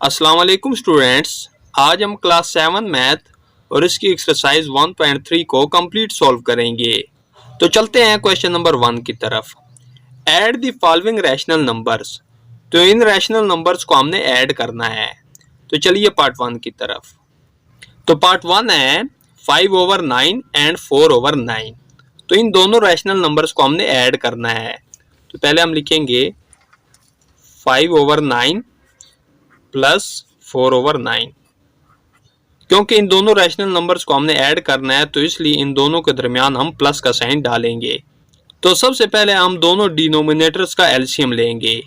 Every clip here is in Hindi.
अस्सलाम वालेकुम स्टूडेंट्स। आज हम क्लास 7 मैथ और इसकी एक्सरसाइज 1.3 को कंप्लीट सॉल्व करेंगे। तो चलते हैं क्वेश्चन नंबर 1 की तरफ। Add the following rational numbers. तो इन रैशनल नंबर्स को हमने ऐड करना है। तो चलिए पार्ट 1 की तरफ। तो पार्ट 1 है 5/9 एंड 4/9। तो इन दोनों रैशनल नंबर्स को हमने ऐड करना है। तो पहले हम लिखेंगे 5/9 प्लस 4/9। क्योंकि इन दोनों रैशनल नंबर्स को हमने ऐड करना है तो इसलिए इन दोनों के दरमियान हम प्लस का साइन डालेंगे। तो सबसे पहले हम दोनों डिनोमिनेटर्स का एलसीएम लेंगे।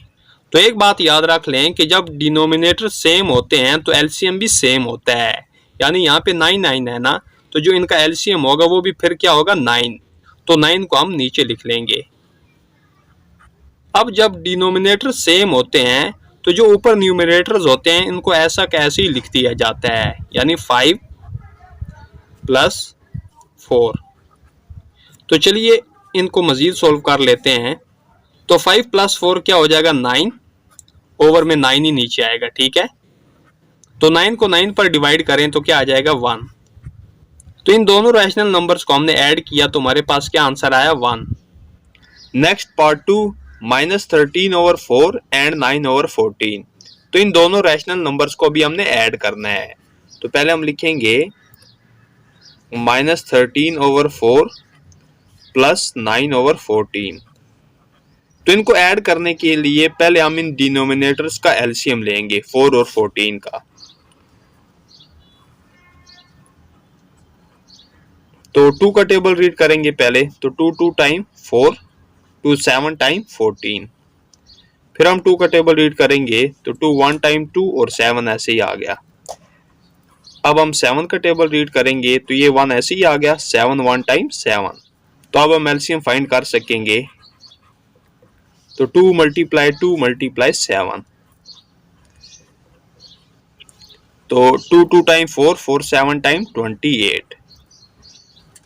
तो एक बात याद रख लें कि जब डिनोमिनेटर सेम होते हैं तो एलसीएम भी सेम होता है। यानी यहाँ पे 9 9 है ना, तो जो इनका एलसीएम होगा वो भी फिर क्या होगा 9। तो 9 को हम नीचे लिख लेंगे। अब जब डिनोमिनेटर सेम होते हैं तो जो ऊपर न्यूमरेटर्स होते हैं इनको ऐसा कैसे ही लिख दिया जाता है, यानी 5 प्लस 4। तो चलिए इनको मजीद सोल्व कर लेते हैं। तो 5 प्लस 4 क्या हो जाएगा 9, ओवर में 9 ही नीचे आएगा, ठीक है। तो 9 को 9 पर डिवाइड करें तो क्या आ जाएगा 1। तो इन दोनों रैशनल नंबर्स को हमने ऐड किया तो हमारे पास क्या आंसर आया 1। Next part 2, -13/4 and 9/14। तो इन दोनों रैशनल नंबर्स को भी हमने ऐड करना है। तो पहले हम लिखेंगे -13/4 प्लस 9/14। तो इनको ऐड करने के लिए पहले हम इन डिनोमिनेटर्स का एलसीएम लेंगे 4 और 14 का। तो 2 का टेबल रीड करेंगे पहले। तो 2 टाइम 4, 2 7 टाइम 14। फिर हम 2 का टेबल रीड करेंगे तो 2 1 टाइम 2 और 7 ऐसे ही आ गया। अब हम 7 का टेबल रीड करेंगे तो ये 1 ऐसे ही आ गया, 7 1 टाइम 7। तो अब हम एलसीएम फाइंड कर सकेंगे। तो 2 × 7। तो 2 टाइम 4, 4 7 टाइम 28।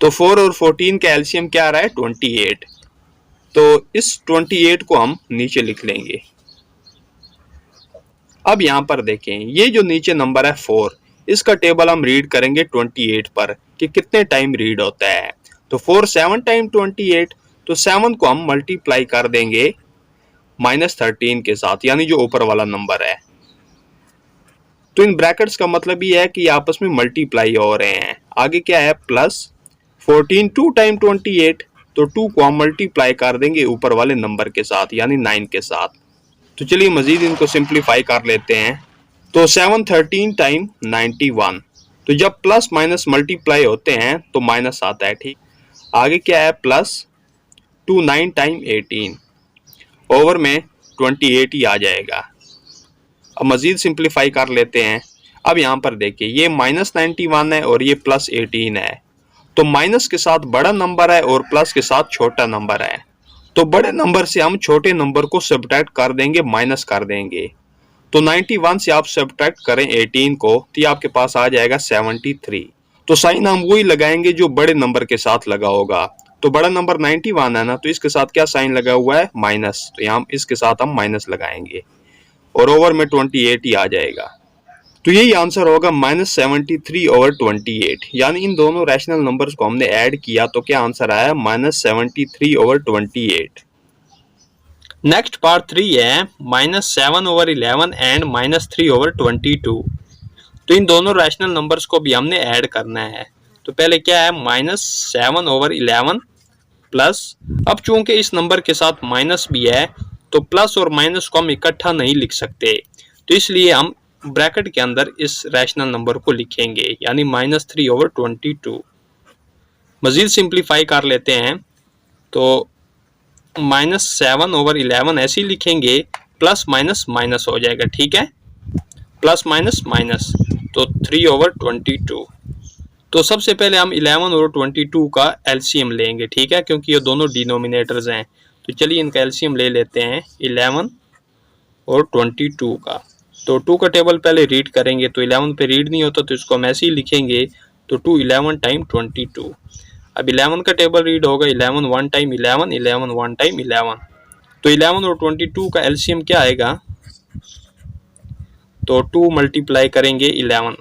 तो 4 और 14 का एलसीएम क्या आ रहा है 28। तो इस 28 को हम नीचे लिख लेंगे। अब यहां पर देखें, ये जो नीचे नंबर है 4, इसका टेबल हम रीड करेंगे 28 पर कि कितने टाइम रीड होता है। तो 4 7 टाइम 28। तो 7 को हम मल्टीप्लाई कर देंगे -13 के साथ, यानी जो ऊपर वाला नंबर है। तो इन ब्रैकेट्स का मतलब ये है कि आपस में मल्टीप्लाई हो रहे हैं। आगे क्या है प्लस 14 2 टाइम 28। तो 2 को हम मल्टीप्लाई कर देंगे ऊपर वाले नंबर के साथ, यानी 9 के साथ। तो चलिए मजीद इनको सिंप्लीफाई कर लेते हैं। तो 7 13 टाइम 91। तो जब प्लस माइनस मल्टीप्लाई होते हैं तो माइनस आता है, ठीक। आगे क्या है प्लस 2 9 टाइम 18, ओवर में 28 ही आ जाएगा। अब मजीद सिंप्लीफाई कर लेते हैं। अब यहाँ पर देखिए ये -91 है और ये +18 है। तो माइनस के साथ बड़ा नंबर है और प्लस के साथ छोटा नंबर है। तो बड़े नंबर से हम छोटे नंबर को सब्ट्रैक्ट कर देंगे, माइनस कर देंगे। तो 91 से आप सब्ट्रैक्ट करें 18 को तो ये आपके पास आ जाएगा 73। तो साइन हम वही लगाएंगे जो बड़े नंबर के साथ लगा होगा। तो बड़ा नंबर 91 है ना, तो इसके साथ क्या साइन लगा हुआ है माइनस। तो यहाँ इसके साथ हम माइनस लगाएंगे और ओवर में 28 ही आ जाएगा। तो यही आंसर होगा -73/28। यानी इन दोनों रैशनल नंबर्स को हमने ऐड किया तो क्या आंसर आया -73/28। नेक्स्ट पार्ट 3 है -7/11 एंड -3/22। तो इन दोनों रैशनल नंबर्स को भी हमने ऐड करना है। तो पहले क्या है -7/11 प्लस, अब चूंकि इस नंबर के साथ माइनस भी है तो प्लस और माइनस को हम इकट्ठा नहीं लिख सकते, तो इसलिए हम ब्रैकेट के अंदर इस रैशनल नंबर को लिखेंगे, यानी -3/22। मजीद सिंप्लीफाई कर लेते हैं। तो -7/11 ऐसे ही लिखेंगे, प्लस माइनस माइनस हो जाएगा, ठीक है, प्लस माइनस माइनस। तो 3/22। तो सबसे पहले हम 11 और 22 का एलसीएम लेंगे, ठीक है, क्योंकि ये दोनों डिनोमिनेटर्स हैं। तो चलिए इनका एलसीएम ले लेते हैं 11 और 22 का। तो 2 का टेबल पहले रीड करेंगे। तो 11 पे रीड नहीं होता तो इसको हम ऐसे ही लिखेंगे। तो 2 11 टाइम 22। अब 11 का टेबल रीड होगा 11 1 टाइम 11, 11 1 टाइम 11। तो 11 और 22 का एलसीएम क्या आएगा तो 2 मल्टीप्लाई करेंगे 11,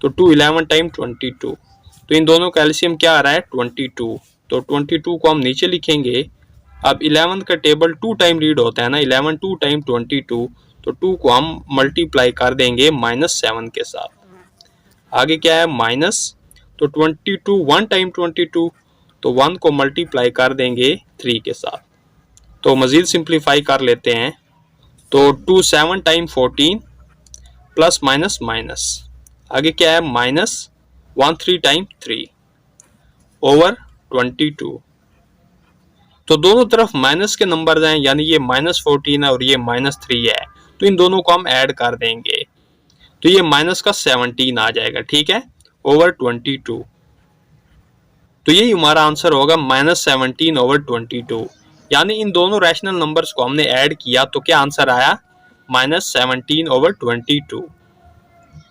तो 2 11 टाइम 22, तो इन दोनों का एलसीएम क्या आ रहा है 22, तो 22 को हम नीचे लिखेंगे। अब 11 का टेबल 2 टाइम रीड होता है ना, 11 2 टाइम 22, तो 2 को हम मल्टीप्लाई कर देंगे -7 के साथ। आगे क्या है माइनस, तो 22 1 टाइम 22, तो 1 को मल्टीप्लाई कर देंगे 3 के साथ। तो मजीद सिंप्लीफाई कर लेते हैं, तो 2 7 टाइम 14 प्लस माइनस माइनस, आगे क्या है माइनस 1 3 टाइम 3 ओवर 22, तो दोनों तरफ माइनस के नंबर हैं, यानी ये -14 है और ये -3 है, तो इन दोनों को हम ऐड कर देंगे, तो ये माइनस का 17 आ जाएगा, ठीक है, ओवर 22। तो यही हमारा आंसर होगा -17 ओवर 22, यानी इन दोनों रैशनल नंबर्स को हमने ऐड किया तो क्या आंसर आया -17 ओवर 22।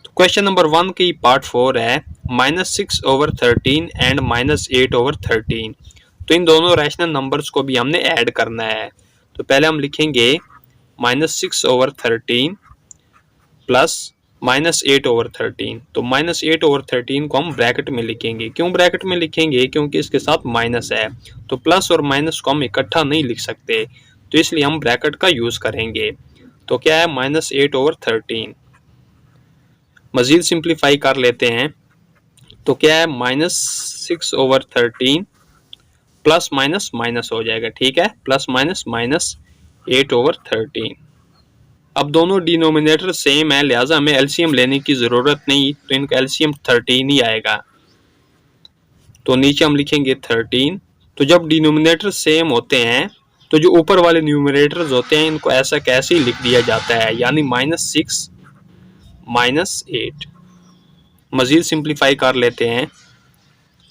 तो क्वेश्चन नंबर 1 की पार्ट 4 है -6 ओवर 13 एंड -8 ओवर 13। तो इन दोनों रैशनल नंबर्स को भी हमने ऐड करना है। तो पहले हम लिखेंगे -6 ओवर 13 प्लस -8 ओवर 13। तो -8 ओवर 13 को हम ब्रैकेट में लिखेंगे। क्यों ब्रैकेट में लिखेंगे? क्योंकि इसके साथ माइनस है, तो प्लस और माइनस को हम इकट्ठा नहीं लिख सकते, तो इसलिए हम ब्रैकेट का यूज करेंगे। तो क्या है -8 ओवर 13। मजीद सिंप्लीफाई कर लेते हैं, तो क्या है -6 ओवर 13 प्लस माइनस माइनस हो जाएगा, ठीक है, प्लस माइनस माइनस 8 ओवर 13। अब दोनों डिनोमिनेटर सेम है, लिहाजा हमें एलसीएम लेने की जरूरत नहीं, तो इनका एलसीएम 13 ही आएगा। तो नीचे हम लिखेंगे 13। तो जब डिनोमिनेटर सेम होते हैं तो जो ऊपर वाले न्यूमरेटर्स होते हैं इनको ऐसा कैसे ही लिख दिया जाता है, यानी -6 -8। मजीद सिंप्लीफाई कर लेते हैं,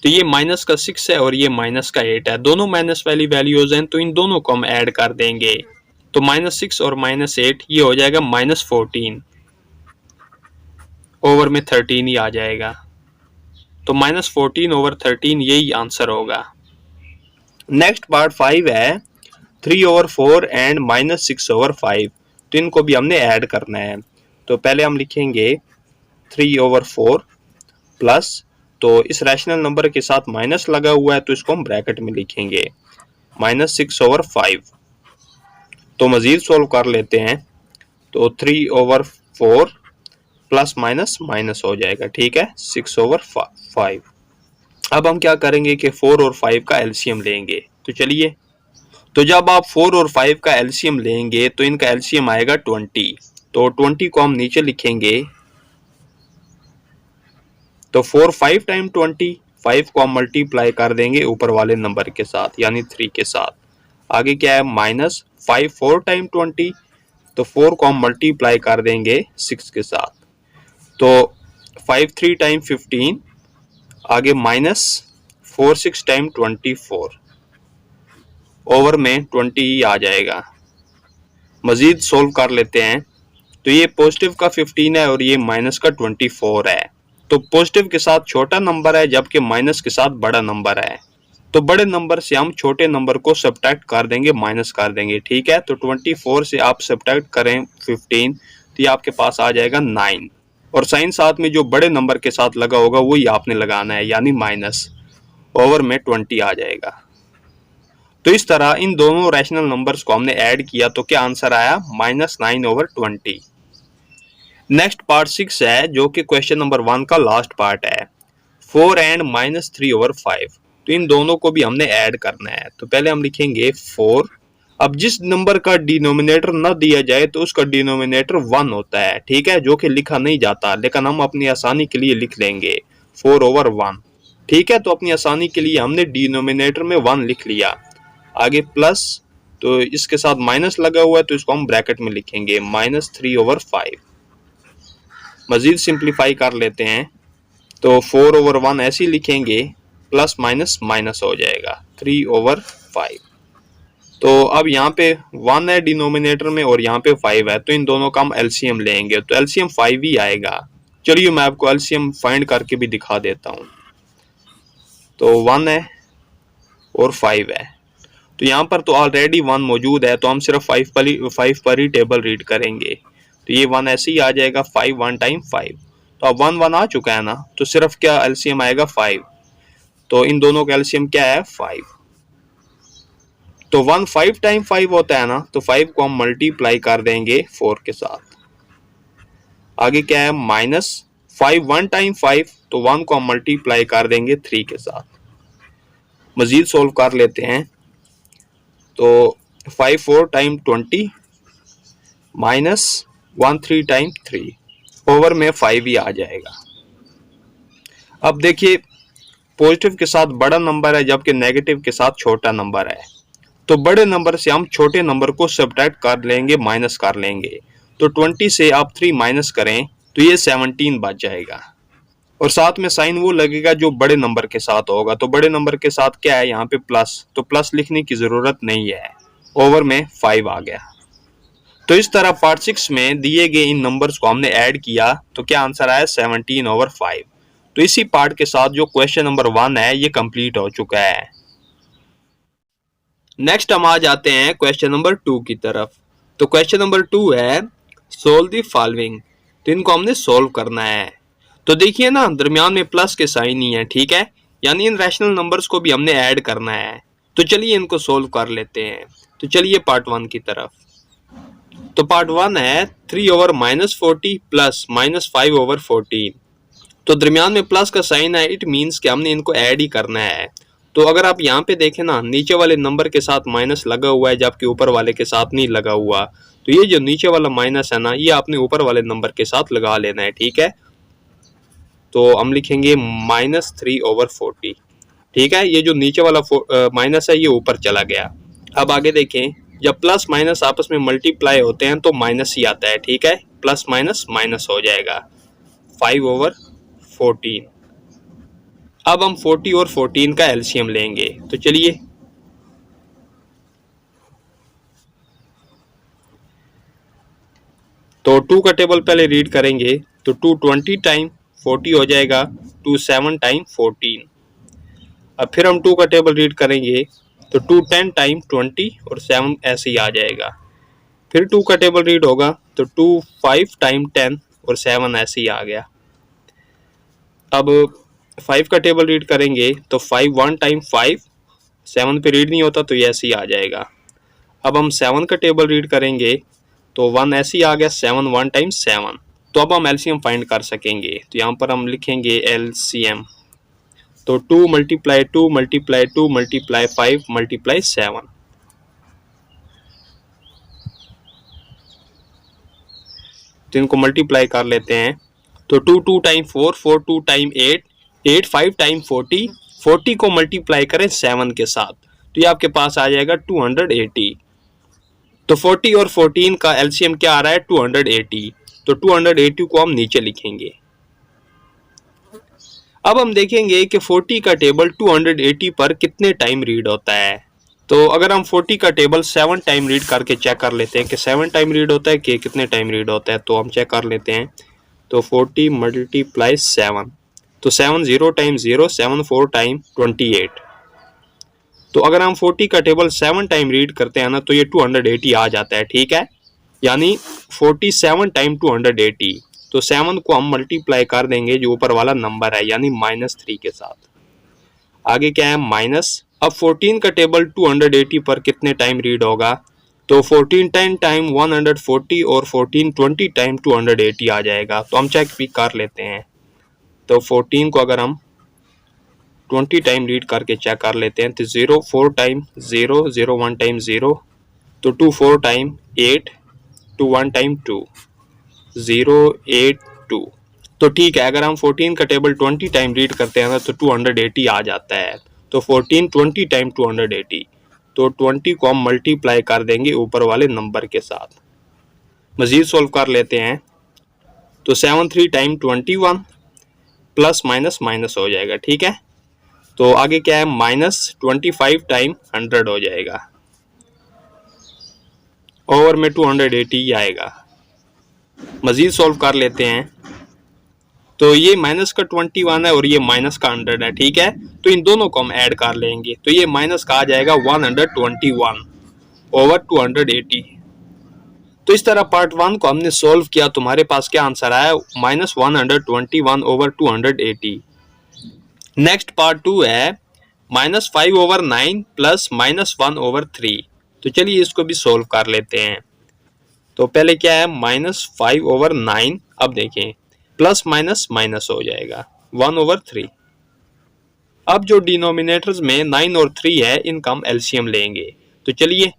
तो ये माइनस का 6 है और ये माइनस का 8 है, दोनों माइनस वाली वैल्यूज हैं, तो इन दोनों को हम ऐड कर देंगे। तो -6 और -8 ये हो जाएगा -14 ओवर में 13 ही आ जाएगा। तो -14 ओवर 13 यही आंसर होगा। नेक्स्ट पार्ट 5 है 3 ओवर 4 एंड -6 ओवर 5। तो इनको भी हमने ऐड करना है। तो पहले हम लिखेंगे 3 ओवर 4 प्लस, तो इस रैशनल नंबर के साथ माइनस लगा हुआ है तो इसको हम ब्रैकेट में लिखेंगे -6 ओवर 5। तो मजीद सोल्व कर लेते हैं, तो 3 ओवर 4 प्लस माइनस माइनस हो जाएगा, ठीक है, 6 ओवर 5। अब हम क्या करेंगे कि 4 और 5 का एलसीएम लेंगे। तो चलिए, तो जब आप 4 और 5 का एलसीएम लेंगे तो इनका एलसीएम आएगा 20। तो 20 को हम नीचे लिखेंगे, तो 4 5 टाइम 20, 5 को हम मल्टीप्लाई कर देंगे ऊपर वाले नंबर के साथ, यानी 3 के साथ। आगे क्या है -5 4 टाइम 20, तो 4 को हम मल्टीप्लाई कर देंगे 6 के साथ। तो 5 3 टाइम 15, आगे -4 6 टाइम 24 ओवर में 20 ही आ जाएगा। मजीद सोल्व कर लेते हैं, तो ये पॉजिटिव का 15 है और ये माइनस का 24 है। तो पॉजिटिव के साथ छोटा नंबर है जबकि माइनस के साथ बड़ा नंबर है, तो बड़े नंबर से हम छोटे नंबर को सब्ट्रैक्ट कर देंगे, माइनस कर देंगे, ठीक है। तो 24 से आप सब्ट्रैक्ट करें 15, तो ये आपके पास आ जाएगा 9, और साइन साथ में जो बड़े नंबर के साथ लगा होगा वही आपने लगाना है, यानी माइनस ओवर में 20 आ जाएगा। तो इस तरह इन दोनों रैशनल नंबर्स को हमने ऐड किया तो क्या आंसर आया -9 ओवर 20। नेक्स्ट पार्ट 6 है जो कि क्वेश्चन नंबर 1 का लास्ट पार्ट है, 4 एंड -3 ओवर 5। तो इन दोनों को भी हमने ऐड करना है। तो पहले हम लिखेंगे 4। अब जिस नंबर का डिनोमिनेटर न दिया जाए तो उसका डिनोमिनेटर 1 होता है, ठीक है, जो कि लिखा नहीं जाता, लेकिन हम अपनी आसानी के लिए लिख लेंगे 4 ओवर 1, ठीक है। तो अपनी आसानी के लिए हमने डिनोमिनेटर में 1 लिख लिया। आगे प्लस, तो इसके साथ माइनस लगा हुआ है तो इसको हम ब्रैकेट में लिखेंगे -3 ओवर 5। मजीद सिंप्लीफाई कर लेते हैं, तो 4 ओवर 1 ऐसे ही लिखेंगे, प्लस माइनस माइनस हो जाएगा 3 ओवर 5। तो अब यहाँ पे 1 है डिनोमिनेटर में और यहाँ पे 5 है, तो इन दोनों का हम एलसीएम लेंगे, तो एलसीएम 5 ही आएगा। चलिए मैं आपको एलसीएम फाइंड करके भी दिखा देता हूँ। तो 1 है और 5 है, तो यहाँ पर तो ऑलरेडी 1 मौजूद है, तो हम सिर्फ 5 पर ही टेबल रीड करेंगे। तो ये 1 ऐसे ही आ जाएगा 5 1 टाइम 5। तो अब 1 1 आ चुका है ना, तो सिर्फ क्या एलसीएम आएगा 5। तो इन दोनों का एलसीएम क्या है 5। तो 1 5 टाइम 5 होता है ना, तो 5 को हम मल्टीप्लाई कर देंगे 4 के साथ। आगे क्या है माइनस 5 1 टाइम 5, तो 1 को हम मल्टीप्लाई कर देंगे 3 के साथ। मजीद सोल्व कर लेते हैं। तो 5 4 टाइम 20 माइनस 1 3 टाइम 3 ओवर में 5 ही आ जाएगा। अब देखिए पॉजिटिव के साथ बड़ा नंबर है जबकि नेगेटिव के साथ छोटा नंबर है, तो बड़े नंबर से हम छोटे नंबर को सब्ट्रैक्ट कर लेंगे, माइनस कर लेंगे। तो 20 से आप 3 माइनस करें तो ये 17 बच जाएगा, और साथ में साइन वो लगेगा जो बड़े नंबर के साथ होगा। तो बड़े नंबर के साथ क्या है यहाँ पे प्लस, तो प्लस लिखने की जरूरत नहीं है, ओवर में 5 आ गया। तो इस तरह पार्ट 6 में दिए गए इन नंबर्स को हमने ऐड किया तो क्या आंसर आया 17/5। तो इसी पार्ट के साथ जो क्वेश्चन नंबर 1 है ये कंप्लीट हो चुका है। नेक्स्ट हम आ जाते हैं क्वेश्चन नंबर 2 की तरफ। तो क्वेश्चन नंबर 2 है सोल्व द फॉलोइंग। तो इनको हमने सोल्व करना है। तो देखिए ना दरमियान में प्लस के साइन ही है, ठीक है, यानी इन रैशनल नंबर्स को भी हमने ऐड करना है। तो चलिए इनको सोल्व कर लेते हैं। तो चलिए पार्ट 1 की तरफ। तो पार्ट 1 है 3/-40 प्लस -5/14। तो दरमियान में प्लस का साइन है, इट मीन्स कि हमने इनको ऐड ही करना है। तो अगर आप यहाँ पे देखें ना, नीचे वाले नंबर के साथ माइनस लगा हुआ है जबकि ऊपर वाले के साथ नहीं लगा हुआ। तो ये जो नीचे वाला माइनस है ना, ये आपने ऊपर वाले नंबर के साथ लगा लेना है, ठीक है। तो हम लिखेंगे -3/40, ठीक है। ये जो नीचे वाला माइनस है ये ऊपर चला गया। अब आगे देखें, जब प्लस माइनस आपस में मल्टीप्लाई होते हैं तो माइनस ही आता है, ठीक है। प्लस माइनस माइनस हो जाएगा 5/14। अब हम 40 और 14 का एलसीएम लेंगे। तो चलिए तो 2 का टेबल पहले रीड करेंगे। तो 2 20 टाइम 40 हो जाएगा, 2 7 टाइम 14। अब फिर हम 2 का टेबल रीड करेंगे। तो 2 10 टाइम 20 और 7 ऐसे ही आ जाएगा। फिर 2 का टेबल रीड होगा तो 2 5 टाइम 10 और 7 ऐसे ही आ गया। अब 5 का टेबल रीड करेंगे तो 5 1 टाइम 5, 7 पे रीड नहीं होता तो ये ऐसे ही आ जाएगा। अब हम 7 का टेबल रीड करेंगे तो 1 ऐसे ही आ गया, 7 1 टाइम 7। तो अब हम एलसीएम फाइंड कर सकेंगे। तो यहाँ पर हम लिखेंगे एलसीएम। तो 2 × 2 × 2 × 5 × 7। तो इनको मल्टीप्लाई कर लेते हैं। तो 2 2 टाइम 4, 4 2 टाइम 8, 8 5 टाइम 40, 40 को मल्टीप्लाई करें 7 के साथ तो ये आपके पास आ जाएगा 280। तो 40 और 14 का एलसीएम क्या आ रहा है 280। तो 280 को हम नीचे लिखेंगे। अब हम देखेंगे कि 40 का टेबल 280 पर कितने टाइम रीड होता है। तो अगर हम 40 का टेबल 7 टाइम रीड करके चेक कर लेते हैं कि 7 टाइम रीड होता है कि कितने टाइम रीड होता है, तो हम चेक कर लेते हैं। तो 40 × 7, तो 7 0 टाइम 0, 7 4 टाइम 28। तो अगर हम 40 का टेबल 7 टाइम रीड करते हैं ना तो ये 280 आ जाता है, ठीक है। यानी 47 टाइम 280। तो 7 को हम मल्टीप्लाई कर देंगे जो ऊपर वाला नंबर है यानी -3 के साथ। आगे क्या है माइनस। अब 14 का टेबल 280 पर कितने टाइम रीड होगा। तो 14 10 टाइम 140 और 14 20 टाइम 280 आ जाएगा। तो हम चेक भी कर लेते हैं। तो 14 को अगर हम 20 टाइम रीड करके चेक कर लेते हैं तो 0 4 टाइम 0, 0 1 टाइम 0, तो 2 4 टाइम 8, 2 1 टाइम 2, 0 8 2। तो ठीक है, अगर हम 14 का टेबल 20 टाइम रीड करते हैं ना तो 280 आ जाता है। तो 14 20 टाइम 280, तो 20 को हम मल्टीप्लाई कर देंगे ऊपर वाले नंबर के साथ। मजीद सोल्व कर लेते हैं। तो 7 3 टाइम 21 प्लस माइनस माइनस हो जाएगा, ठीक है। तो आगे क्या है -25 टाइम 100 हो जाएगा, ओवर में 280 आएगा। मजीद सोल्व कर लेते हैं। तो ये माइनस का 21 है और ये माइनस का 100 है, ठीक है। तो इन दोनों को हम ऐड कर लेंगे तो ये माइनस का आ जाएगा 121 ओवर 280। तो इस तरह पार्ट 1 को हमने सोल्व किया, तुम्हारे पास क्या आंसर आया, -121/180। नेक्स्ट पार्ट 2 है -5/9 प्लस -1/3। तो चलिए इसको भी सोल्व कर लेते हैं। तो पहले क्या है, -5/9, अब देखें प्लस माइनस माइनस हो जाएगा 1/3। अब जो डिनोमिनेटर्स में 9 और 3 है इनका हम एलसीएम लेंगे। तो चलिए,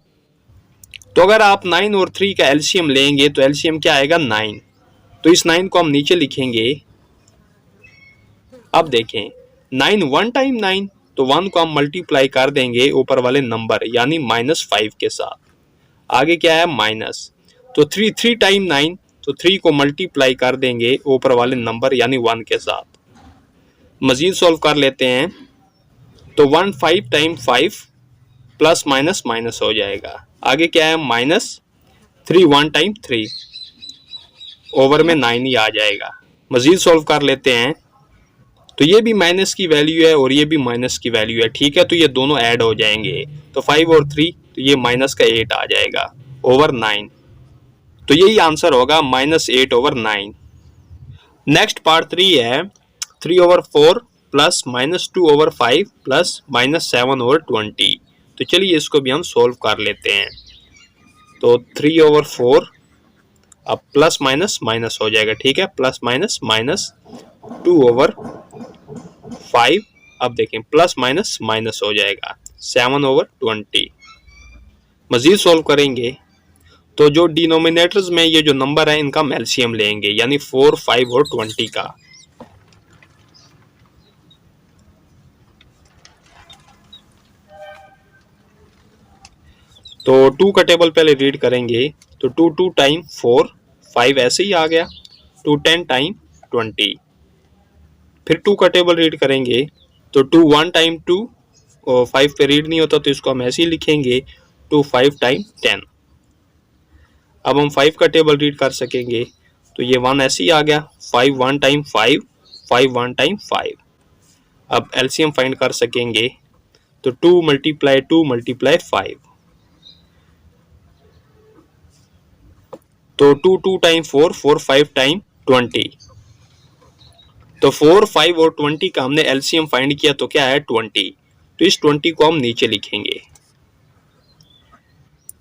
तो अगर आप 9 और 3 का एलसीएम लेंगे तो एलसीएम क्या आएगा, 9। तो इस 9 को हम नीचे लिखेंगे। अब देखें 9 1 टाइम 9, तो 1 को हम मल्टीप्लाई कर देंगे ऊपर वाले नंबर यानी -5 के साथ। आगे क्या है, माइनस, तो 3 3 टाइम 9, तो 3 को मल्टीप्लाई कर देंगे ऊपर वाले नंबर यानी 1 के साथ। मजीद सॉल्व कर लेते हैं, तो 1 5 टाइम 5 प्लस माइनस माइनस हो जाएगा। आगे क्या है, -3 1 टाइम 3, ओवर में 9 ही आ जाएगा। मजीद सॉल्व कर लेते हैं, तो ये भी माइनस की वैल्यू है और ये भी माइनस की वैल्यू है, ठीक है। तो ये दोनों ऐड हो जाएंगे, तो 5 और 3, तो ये माइनस का 8 आ जाएगा ओवर 9। तो यही आंसर होगा -8/9। नेक्स्ट पार्ट 3 है 3/4 प्लस -2/5 प्लस -7/20। तो चलिए इसको भी हम सोल्व कर लेते हैं। तो 3/4 अब प्लस माइनस माइनस हो जाएगा, ठीक है, प्लस माइनस माइनस 2/5, अब देखें प्लस माइनस माइनस हो जाएगा 7/20। मजीद सोल्व करेंगे, तो जो डिनोमिनेटर्स में ये जो नंबर है इनका हम एलसीएम लेंगे यानी 4 5 और 20 का। तो 2 का टेबल पहले रीड करेंगे, तो 2 2 टाइम 4, 5 ऐसे ही आ गया, 2 10 टाइम 20। फिर 2 का टेबल रीड करेंगे, तो 2 1 टाइम 2, और 5 पे रीड नहीं होता तो इसको हम ऐसे ही लिखेंगे, 2 5 टाइम 10। अब हम 5 का टेबल रीड कर सकेंगे, तो ये 1 ऐसे ही आ गया, 5 1 टाइम 5, 5 1 टाइम 5। अब एलसीएम फाइंड कर सकेंगे, तो 2 मल्टीप्लाई 5, तो 2 2 टाइम 4, 4 5 टाइम 20। तो 4 5 और 20 का हमने एलसीएम फाइंड किया, तो क्या है 20। तो इस 20 को हम नीचे लिखेंगे,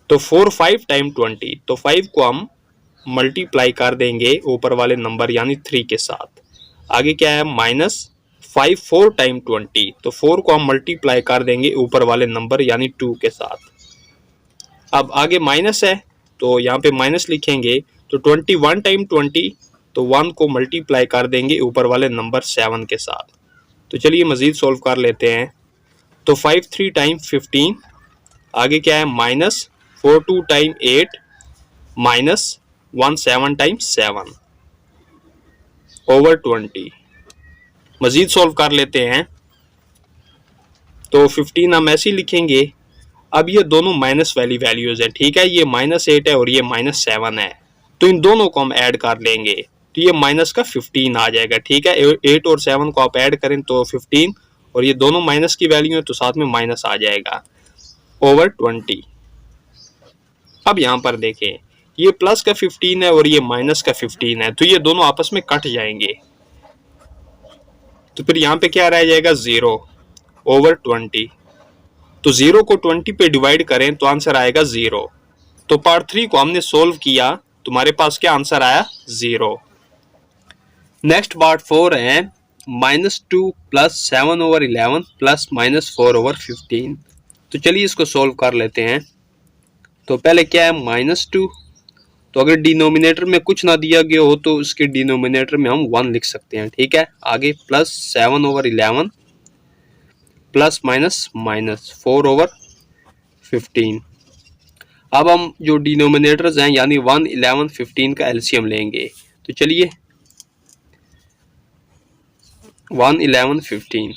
तो 4 5 टाइम 20, तो 5 को हम मल्टीप्लाई कर देंगे ऊपर वाले नंबर यानी 3 के साथ। आगे क्या है, -5 4 टाइम 20, तो 4 को हम मल्टीप्लाई कर देंगे ऊपर वाले नंबर यानी 2 के साथ। अब आगे माइनस है तो यहाँ पे माइनस लिखेंगे, तो 21 टाइम 20, तो 1 को मल्टीप्लाई कर देंगे ऊपर वाले नंबर 7 के साथ। तो चलिए मजीद सोल्व कर लेते हैं, तो 5 3 टाइम 15, आगे क्या है, -4 2 टाइम 8, -1 7 टाइम 7 ओवर 20। मजीद सोल्व कर लेते हैं, तो 15 हम ऐसे ही लिखेंगे। अब ये दोनों माइनस वाली वैल्यूज है, ठीक है, ये -8 है और ये -7 है, तो इन दोनों को हम ऐड कर लेंगे, तो ये माइनस का 15 आ जाएगा, ठीक है। 8 और 7 को आप ऐड करें तो 15, और ये दोनों माइनस की वैल्यू है तो साथ में माइनस आ जाएगा ओवर 20। अब यहाँ पर देखें, ये प्लस का 15 है और ये माइनस का 15 है, तो ये दोनों आपस में कट जाएंगे, तो फिर यहाँ पे क्या रह जाएगा, 0 ओवर 20। तो 0 को 20 पे डिवाइड करें तो आंसर आएगा 0। तो पार्ट 3 को हमने सोल्व किया, तुम्हारे पास क्या आंसर आया, 0। नेक्स्ट पार्ट 4 है -2 प्लस 7/11 प्लस -4/15। तो चलिए इसको सोल्व कर लेते हैं। तो पहले क्या है, -2, तो अगर डिनोमिनेटर में कुछ ना दिया गया हो तो उसके डिनोमिनेटर में हम 1 लिख सकते हैं, ठीक है। आगे प्लस 7/11 प्लस -4/15। अब हम जो डिनोमिनेटर्स हैं यानी 1 11 15 का एलसीएम लेंगे। तो चलिए 1 11 15,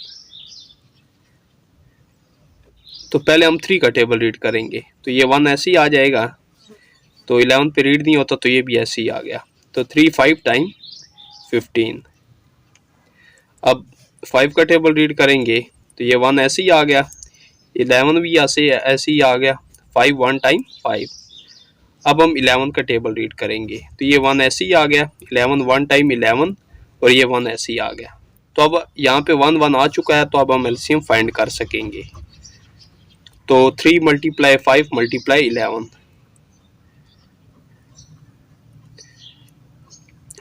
तो पहले हम 3 का टेबल रीड करेंगे, तो ये 1 ऐसे ही आ जाएगा, तो 11 पे रीड नहीं होता तो ये भी ऐसे ही आ गया, तो 3 5 टाइम 15। अब 5 का टेबल रीड करेंगे, तो ये 1 ऐसे ही आ गया, 11 भी ऐसे ही आ गया, 5 1 टाइम 5। अब हम 11 का टेबल रीड करेंगे, तो ये 1 ऐसे ही आ गया, 11 1 टाइम 11 और ये 1 ऐसे ही आ गया। तो अब यहाँ पे 1 1 आ चुका है, तो अब हम एलसीएम फाइंड कर सकेंगे। तो 3 मल्टीप्लाई 5 मल्टीप्लाई 11,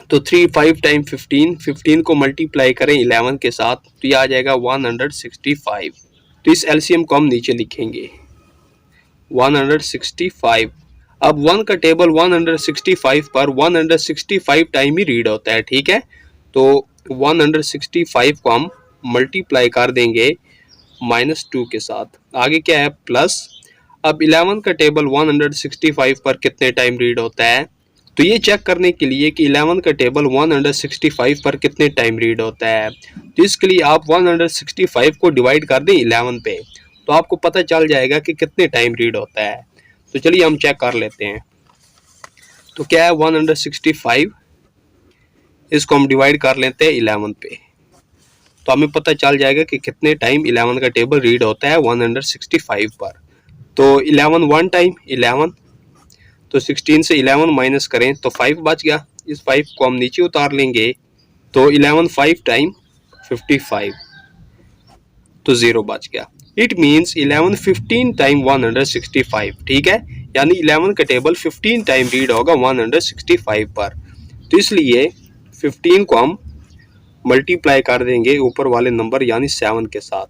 तो 3 5 टाइम 15, 15 को मल्टीप्लाई करें 11 के साथ तो ये आ जाएगा 165। तो इस एलसीएम को हम नीचे लिखेंगे 165। अब 1 का टेबल 165 पर 165 टाइम ही रीड होता है, ठीक है। तो 165 को हम मल्टीप्लाई कर देंगे -2 के साथ, आगे क्या है प्लस। अब 11 का टेबल 165 पर कितने टाइम रीड होता है, तो ये चेक करने के लिए कि 11 का टेबल 165 पर कितने टाइम रीड होता है, तो इसके लिए आप 165 को डिवाइड कर दें 11 पे, तो आपको पता चल जाएगा कि कितने टाइम रीड होता है। तो चलिए हम चेक कर लेते हैं। तो क्या है 165, इसको हम डिवाइड कर लेते हैं 11 पे, तो हमें पता चल जाएगा कि कितने टाइम 11 का टेबल रीड होता है 165 पर। तो 11 1 टाइम 11, तो 16 से 11 माइनस करें तो 5 बच गया, इस 5 को हम नीचे उतार लेंगे, तो 11 5 टाइम 55, तो 0 बच गया। इट मीन्स 11 15 टाइम 165, ठीक है, यानी 11 का टेबल 15 टाइम रीड होगा 165 पर। तो इसलिए 15 को हम मल्टीप्लाई कर देंगे ऊपर वाले नंबर यानी 7 के साथ।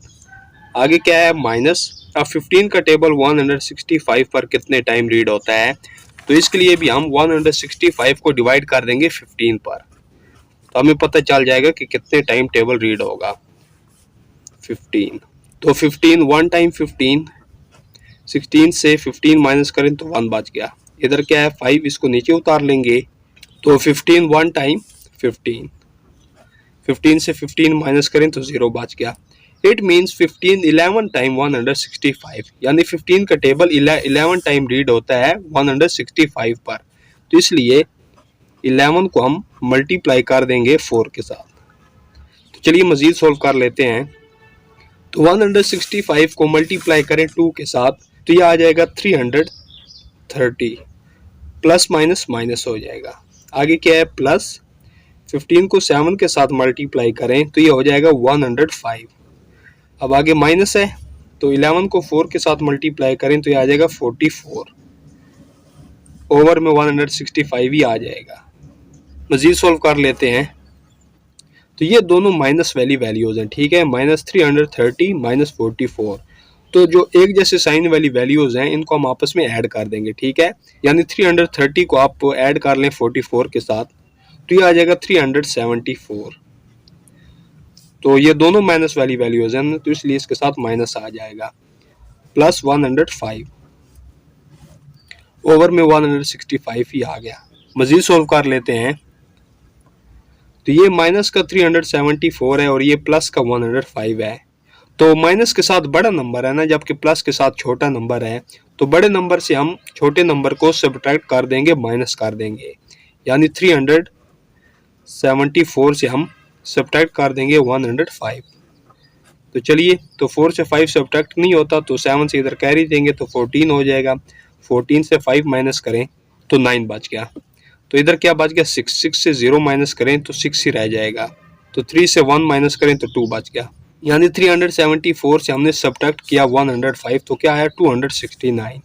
आगे क्या है माइनस। अब 15 का टेबल 165 पर कितने टाइम रीड होता है, तो इसके लिए भी हम 165 को डिवाइड कर देंगे 15 पर, तो हमें पता चल जाएगा कि कितने टाइम टेबल रीड होगा 15। तो 15 1 टाइम 15, 16 से 15 माइनस करें तो 1 बच गया, इधर क्या है 5, इसको नीचे उतार लेंगे, तो 15 1 टाइम 15, 15 से 15 माइनस करें तो 0 बच गया। इट मीन्स 15 11 टाइम 165, यानी 15 का टेबल 11 टाइम रीड होता है 165 पर, तो इसलिए 11 को हम मल्टीप्लाई कर देंगे 4 के साथ। तो चलिए मजीद सोल्व कर लेते हैं। तो 165 को मल्टीप्लाई करें 2 के साथ तो ये आ जाएगा 330, प्लस माइनस माइनस हो जाएगा। आगे क्या है प्लस, 15 को 7 के साथ मल्टीप्लाई करें तो ये हो जाएगा 105। अब आगे माइनस है, तो 11 को 4 के साथ मल्टीप्लाई करें तो ये आ जाएगा 44, ओवर में 165 ही आ जाएगा। मजीद सोल्व कर लेते हैं। तो ये दोनों माइनस वाली वैल्यूज हैं, ठीक है, -330 -44, तो जो एक जैसे साइन वाली वैल्यूज हैं इनको हम आपस में ऐड कर देंगे, ठीक है, यानी 330 को आप ऐड कर लें 44 के साथ तो ये आ जाएगा 374। तो ये दोनों माइनस वाली वैल्यूज हैं तो इसलिए इसके साथ माइनस आ जाएगा, प्लस 105, ओवर में 165 ही आ गया। मजीद सोल्व कर लेते हैं। तो ये माइनस का 374 है और ये प्लस का 105 है, तो माइनस के साथ बड़ा नंबर है ना, जबकि प्लस के साथ छोटा नंबर है, तो बड़े नंबर से हम छोटे नंबर को सब्ट्रैक्ट कर देंगे, माइनस कर देंगे, यानी 374 से हम सब्ट्रैक्ट कर देंगे 105। तो चलिए, तो 4 से 5 सब्ट्रैक्ट नहीं होता तो 7 से इधर कैरी देंगे तो 14 हो जाएगा, 14 से 5 माइनस करें तो 9 बच गया, तो इधर क्या बच गया 6, 6 से 0 माइनस करें तो 6 ही रह जाएगा, तो 3 से 1 माइनस करें तो 2 बच गया, यानी 374 से हमने सब्ट्रैक्ट किया 105 तो क्या आया 269,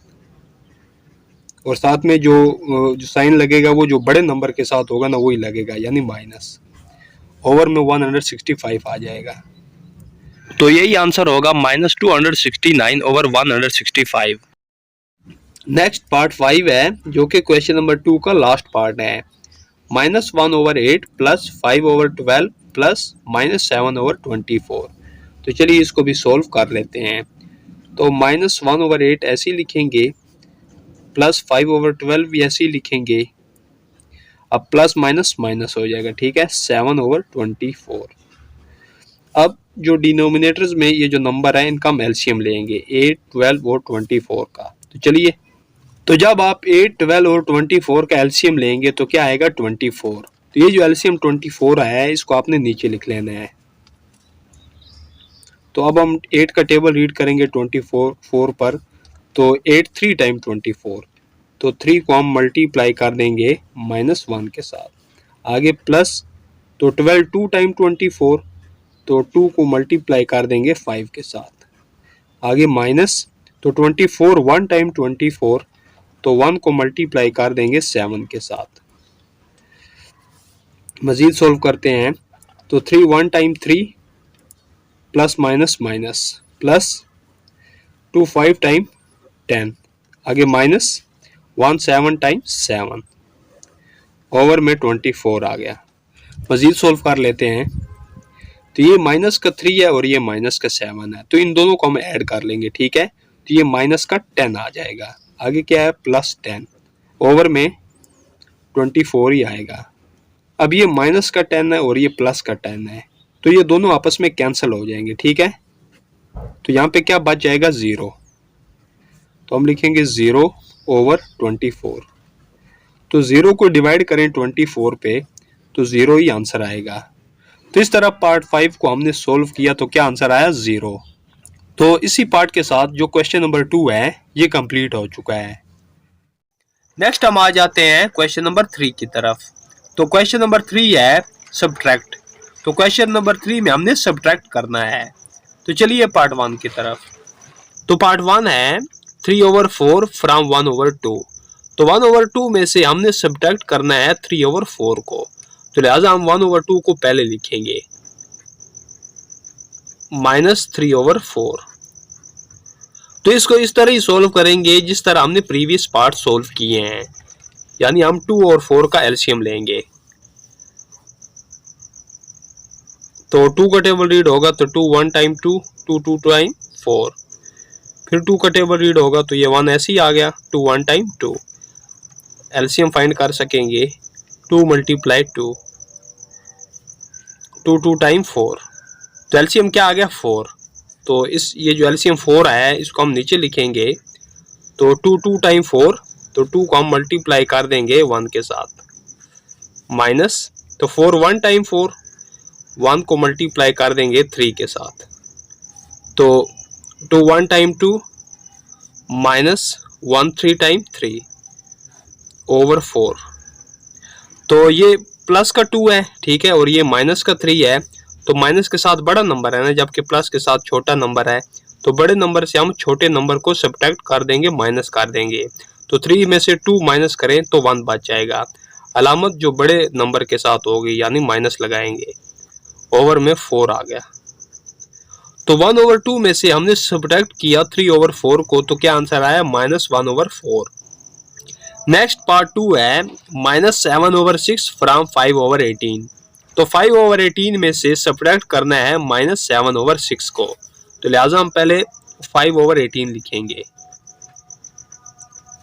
और साथ में जो साइन लगेगा वो जो बड़े नंबर के साथ होगा ना वही लगेगा, यानी माइनस, ओवर में 165 आ जाएगा। तो यही आंसर होगा -269 ओवर 165। नेक्स्ट पार्ट 5 है जो कि क्वेश्चन नंबर 2 का लास्ट पार्ट है। -1/8 प्लस 5/12 प्लस -7/24। तो चलिए इसको भी सोल्व कर लेते हैं। तो -1/8 ऐसे ही लिखेंगे, प्लस 5/12 भी ऐसे ही लिखेंगे, अब प्लस माइनस माइनस हो जाएगा, ठीक है, 7/24। अब जो डिनोमिनेटर्स में ये जो नंबर है इनका हम एलसीएम लेंगे 8, 12 और 24 का। तो चलिए, तो जब आप 8, 12 और 24 का एलसीएम लेंगे तो क्या आएगा 24। तो ये जो एलसीएम 24 आया है इसको आपने नीचे लिख लेना है। तो अब हम 8 का टेबल रीड करेंगे 24 पर, तो 8 3 टाइम 24, तो 3 को हम मल्टीप्लाई कर देंगे -1 के साथ। आगे प्लस, तो 12 2 टाइम 24, तो 2 को मल्टीप्लाई कर देंगे 5 के साथ। आगे माइनस, तो 24 1 टाइम 24, तो 1 को मल्टीप्लाई कर देंगे 7 के साथ। मजीद सोल्व करते हैं, तो 3 1 time 3 plus minus minus plus 2 5 time 10, आगे माइनस 1 7 टाइम 7, ओवर में 24 आ गया। मजीद सोल्व कर लेते हैं, तो ये माइनस का 3 है और ये माइनस का 7 है, तो इन दोनों को हम ऐड कर लेंगे, ठीक है। तो ये माइनस का 10 आ जाएगा। आगे क्या है, प्लस 10, ओवर में 24 ही आएगा। अब ये माइनस का 10 है और ये प्लस का 10 है, तो ये दोनों आपस में कैंसिल हो जाएंगे, ठीक है। तो यहाँ पे क्या बच जाएगा, 0। तो हम लिखेंगे 0 ओवर 24। तो 0 को डिवाइड करें 24 पे, तो 0 ही आंसर आएगा। तो इस तरह पार्ट 5 को हमने सोल्व किया, तो क्या आंसर आया, 0। तो इसी पार्ट के साथ जो क्वेश्चन नंबर 2 है ये कंप्लीट हो चुका है। नेक्स्ट हम आ जाते हैं क्वेश्चन नंबर 3 की तरफ। तो क्वेश्चन नंबर 3 है सब्ट्रैक्ट। तो क्वेश्चन नंबर 3 में हमने सब्ट्रैक्ट करना है। तो चलिए पार्ट 1 की तरफ। तो पार्ट 1 है 3/4 फ्रॉम 1/2। तो 1/2 में से हमने सब्ट्रैक्ट करना है 3/4 को, तो लिहाजा हम 1/2 को पहले लिखेंगे -3/4। तो इसको इस तरह ही सोल्व करेंगे जिस तरह हमने प्रीवियस पार्ट सोल्व किए हैं, यानी हम 2 और 4 का एलसीएम लेंगे। तो 2 का टेबल रीड होगा तो 2 1 टाइम 2, 2 2 टाइम 4, फिर 2 का टेबल रीड होगा तो ये 1 ऐसे ही आ गया, 2 1 टाइम 2। एलसीएम फाइंड कर सकेंगे 2 मल्टीप्लाई 2, 2 2 टाइम 4, तो एलसीएम क्या आ गया, 4। तो इस ये जो एलसीएम 4 है इसको हम नीचे लिखेंगे, तो 2 2 टाइम 4, तो 2 को हम मल्टीप्लाई कर देंगे 1 के साथ, माइनस, तो 4 1 टाइम 4, 1 को मल्टीप्लाई कर देंगे 3 के साथ, तो 2 1 टाइम 2 माइनस 1 3 टाइम 3 ओवर 4। तो ये प्लस का 2 है, ठीक है, और ये माइनस का 3 है। तो माइनस के साथ बड़ा नंबर है ना, जबकि प्लस के साथ छोटा नंबर है, तो बड़े नंबर से हम छोटे नंबर को सब्ट्रैक्ट कर देंगे, माइनस कर देंगे। तो 3 में से 2 माइनस करें तो 1 बच जाएगा। अलामत जो बड़े नंबर के साथ होगी, यानी माइनस लगाएंगे, ओवर में 4 आ गया। तो 1/2 में से हमने सब्ट्रैक्ट किया 3/4 को, तो क्या आंसर आया, -1/4। नेक्स्ट पार्ट 2 है -7/6 फ्रॉम 5/18। तो 5/18 में से सब्ट्रैक्ट करना है -7/6 को, तो लिहाजा हम पहले 5/18 लिखेंगे,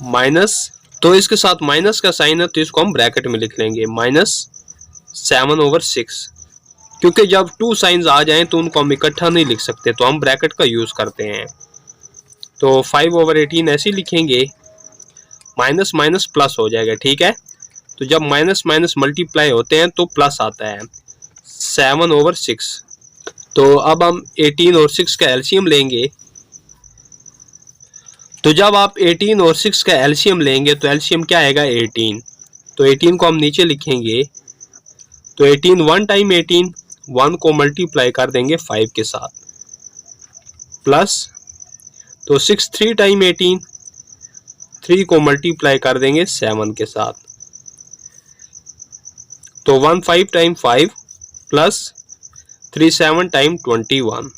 माइनस, तो इसके साथ माइनस का साइन है तो इसको हम ब्रैकेट में लिख लेंगे, -7/6, क्योंकि जब 2 साइंस आ जाएं तो उनको हम इकट्ठा नहीं लिख सकते, तो हम ब्रैकेट का यूज करते हैं। तो 5/18 ऐसे लिखेंगे, माइनस माइनस प्लस हो जाएगा, ठीक है। तो जब माइनस माइनस मल्टीप्लाई होते हैं तो प्लस आता है, 7/6। तो अब हम 18 और 6 का एलसीएम लेंगे। तो जब आप 18 और 6 का एलसीएम लेंगे तो एलसीएम क्या आएगा, 18। तो 18 को हम नीचे लिखेंगे, तो 18 1 टाइम 18, 1 को मल्टीप्लाई कर देंगे 5 के साथ, प्लस, तो 6 3 टाइम 18, 3 को मल्टीप्लाई कर देंगे 7 के साथ, तो 1 5 टाइम 5 प्लस 3 7 टाइम 21,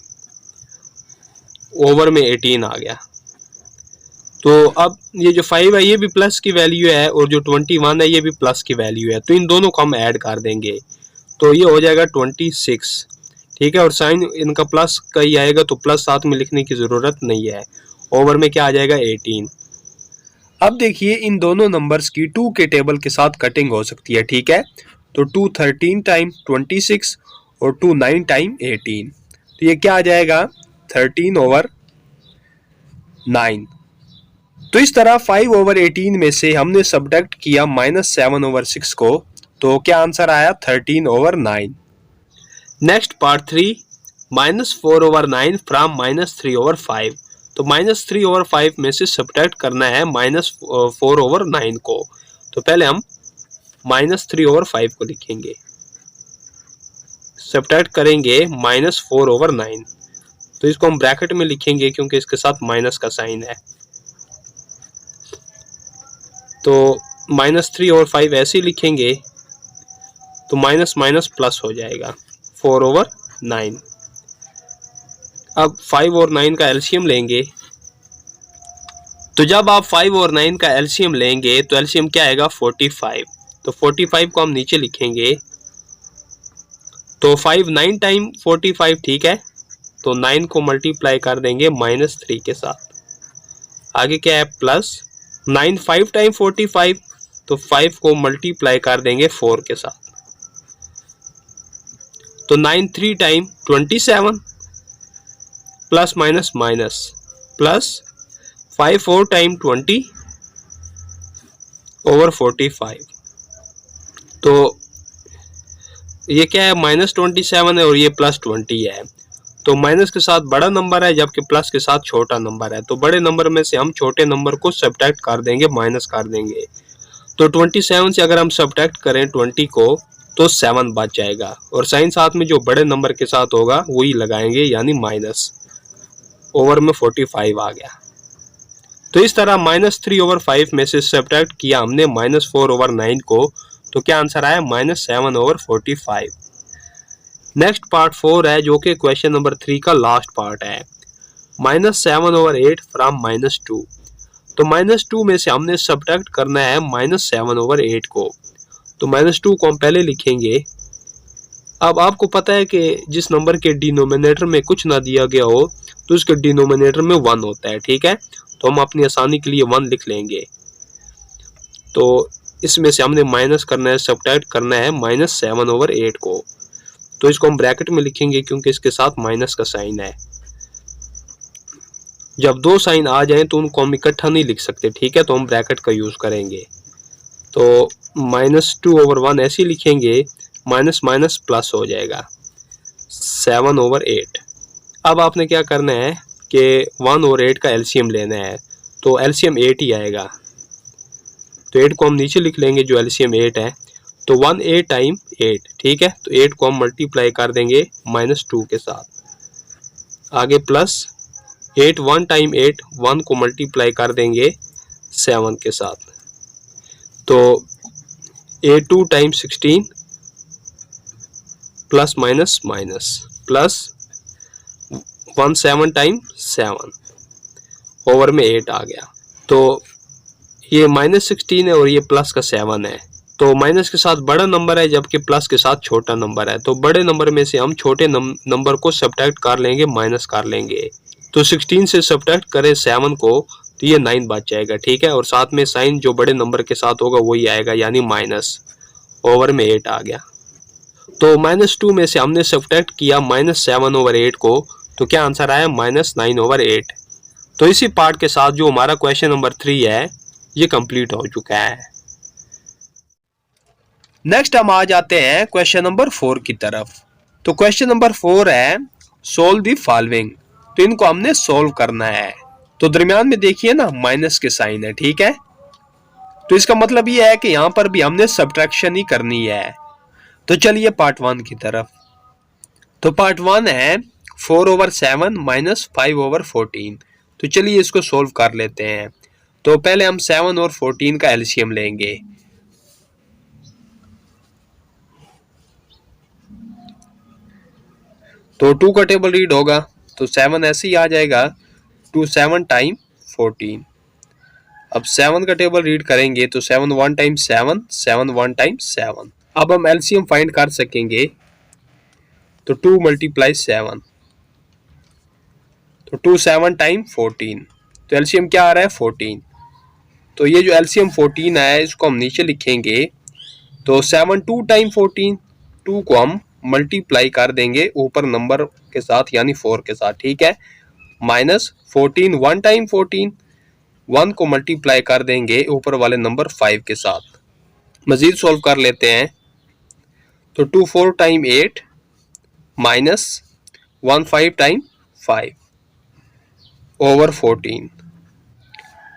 ओवर में 18 आ गया। तो अब ये जो 5 है ये भी प्लस की वैल्यू है और जो 21 है ये भी प्लस की वैल्यू है, तो इन दोनों को हम ऐड कर देंगे, तो ये हो जाएगा 26, ठीक है। और साइन इनका प्लस का ही आएगा, तो प्लस साथ में लिखने की ज़रूरत नहीं है, ओवर में क्या आ जाएगा, 18। अब देखिए इन दोनों नंबर्स की 2 के टेबल के साथ कटिंग हो सकती है, ठीक है। तो 2 13 टाइम 26 और 2 9 टाइम 18, तो ये क्या आ जाएगा, 13/9। तो इस तरह 5/18 में से हमने सब्ट्रैक्ट किया -7/6 को, तो क्या आंसर आया, 13/9। Next part 3 -4/9 from -3/5। तो तो -3/5 में से सब्ट्रैक्ट करना है -4/9 को। तो पहले हम -3/5 को लिखेंगे, सब्ट्रैक्ट करेंगे -4/9। तो इसको हम ब्रैकेट में लिखेंगे क्योंकि इसके साथ माइनस का साइन है। तो -3/5 ऐसे ही लिखेंगे तो माइनस माइनस प्लस हो जाएगा 4/9। अब 5 और 9 का एलसीएम लेंगे। तो जब आप 5 और 9 का एलसीएम लेंगे तो एलसीएम क्या आएगा 45। तो 45 को हम नीचे लिखेंगे। तो 5 9 टाइम 45 ठीक है, तो 9 को मल्टीप्लाई कर देंगे -3 के साथ। आगे क्या है प्लस 9 5 टाइम 45, तो 5 को मल्टीप्लाई कर देंगे 4 के साथ। तो 9 3 time 27 plus minus minus plus 5 4 time 20/45। तो ये क्या है -27 है और ये +20 है। तो माइनस के साथ बड़ा नंबर है जबकि प्लस के साथ छोटा नंबर है। तो बड़े नंबर में से हम छोटे नंबर को सब्ट्रैक्ट कर देंगे, माइनस कर देंगे। तो 27 से अगर हम सब्ट्रैक्ट करें 20 को तो 7 बच जाएगा और साइन साथ में जो बड़े नंबर के साथ होगा वही लगाएंगे, यानी माइनस। ओवर में 45 आ गया। तो इस तरह -3/5 में से सब्ट्रैक्ट किया हमने -4/9 को, तो क्या आंसर आया -7/45। नेक्स्ट पार्ट 4 है जो कि क्वेश्चन नंबर 3 का लास्ट पार्ट है। -7/8 फ्रॉम -2। तो -2 में से हमने सब्ट्रैक्ट करना है -7/8 को। तो -2 को हम पहले लिखेंगे। अब आपको पता है कि जिस नंबर के डिनोमिनेटर में कुछ ना दिया गया हो तो उसके डिनोमिनेटर में 1 होता है, ठीक है। तो हम अपनी आसानी के लिए 1 लिख लेंगे। तो इसमें से हमने माइनस करना है, सब्ट्रैक्ट करना है -7/8 को। तो इसको हम ब्रैकेट में लिखेंगे क्योंकि इसके साथ माइनस का साइन है। जब दो साइन आ जाएं तो उनको हम इकट्ठा नहीं लिख सकते, ठीक है। तो हम ब्रैकेट का यूज करेंगे। तो -2/1 ऐसे लिखेंगे, माइनस माइनस प्लस हो जाएगा 7/8। अब आपने क्या करना है कि 1 और 8 का एलसीएम लेना है। तो एलसीएम 8 ही आएगा। तो 8 को हम नीचे लिख लेंगे जो एलसीएम 8 है। तो 1 8 टाइम 8, ठीक है। तो 8 को हम मल्टीप्लाई कर देंगे -2 के साथ। आगे प्लस 8 1 टाइम 8, 1 को मल्टीप्लाई कर देंगे 7 के साथ। तो 8 2 time 16 plus minus minus plus 1 7 time 7 over में 8 आ गया। तो ये -16 है और ये प्लस का 7 है। तो माइनस के साथ बड़ा नंबर है जबकि प्लस के साथ छोटा नंबर है। तो बड़े नंबर में से हम छोटे नंबर को सब्ट्रैक्ट कर लेंगे, माइनस कर लेंगे। तो 16 से सब्ट्रैक्ट करें 7 को तो ये 9 बच जाएगा, ठीक है। और साथ में साइन जो बड़े नंबर के साथ होगा वही आएगा, यानी माइनस। ओवर में 8 आ गया। तो -2 में से हमने सब्ट्रैक्ट किया -7/8 को, तो क्या आंसर आया -9/8। तो इसी पार्ट के साथ जो हमारा क्वेश्चन नंबर 3 है ये कंप्लीट हो चुका है। नेक्स्ट हम आ जाते हैं क्वेश्चन नंबर 4 की तरफ। तो क्वेश्चन नंबर 4 है सोल्व द फॉलोइंग। तो इनको हमने सोल्व करना है। तो दरमियान में देखिए ना माइनस के साइन है, ठीक है। तो इसका मतलब ये है कि यहां पर भी हमने सब्ट्रैक्शन ही करनी है। तो चलिए पार्ट 1 की तरफ। तो पार्ट 1 है 4/7 -5/14। तो चलिए इसको सोल्व कर लेते हैं। तो पहले हम 7 और 14 का एलसीएम लेंगे। तो 2 का टेबल रीड होगा तो 7 ऐसे ही आ जाएगा, 2 7 टाइम 14। अब 7 का टेबल रीड करेंगे तो 7 1 टाइम 7, 7 1 टाइम 7। अब हम एलसीएम फाइंड कर सकेंगे। तो 2 मल्टीप्लाई 7, तो 2 7 टाइम 14। तो एलसीएम क्या आ रहा है 14। तो ये जो एलसीएम 14 है इसको हम नीचे लिखेंगे। तो 7 2 टाइम 14, 2 को हम मल्टीप्लाई कर देंगे ऊपर नंबर के साथ यानी 4 के साथ, ठीक है। माइनस 14 1 टाइम 14, 1 को मल्टीप्लाई कर देंगे ऊपर वाले नंबर 5 के साथ। मजीद सॉल्व कर लेते हैं। तो 2 4 टाइम 8 माइनस 1 5 टाइम 5। ओवर 14।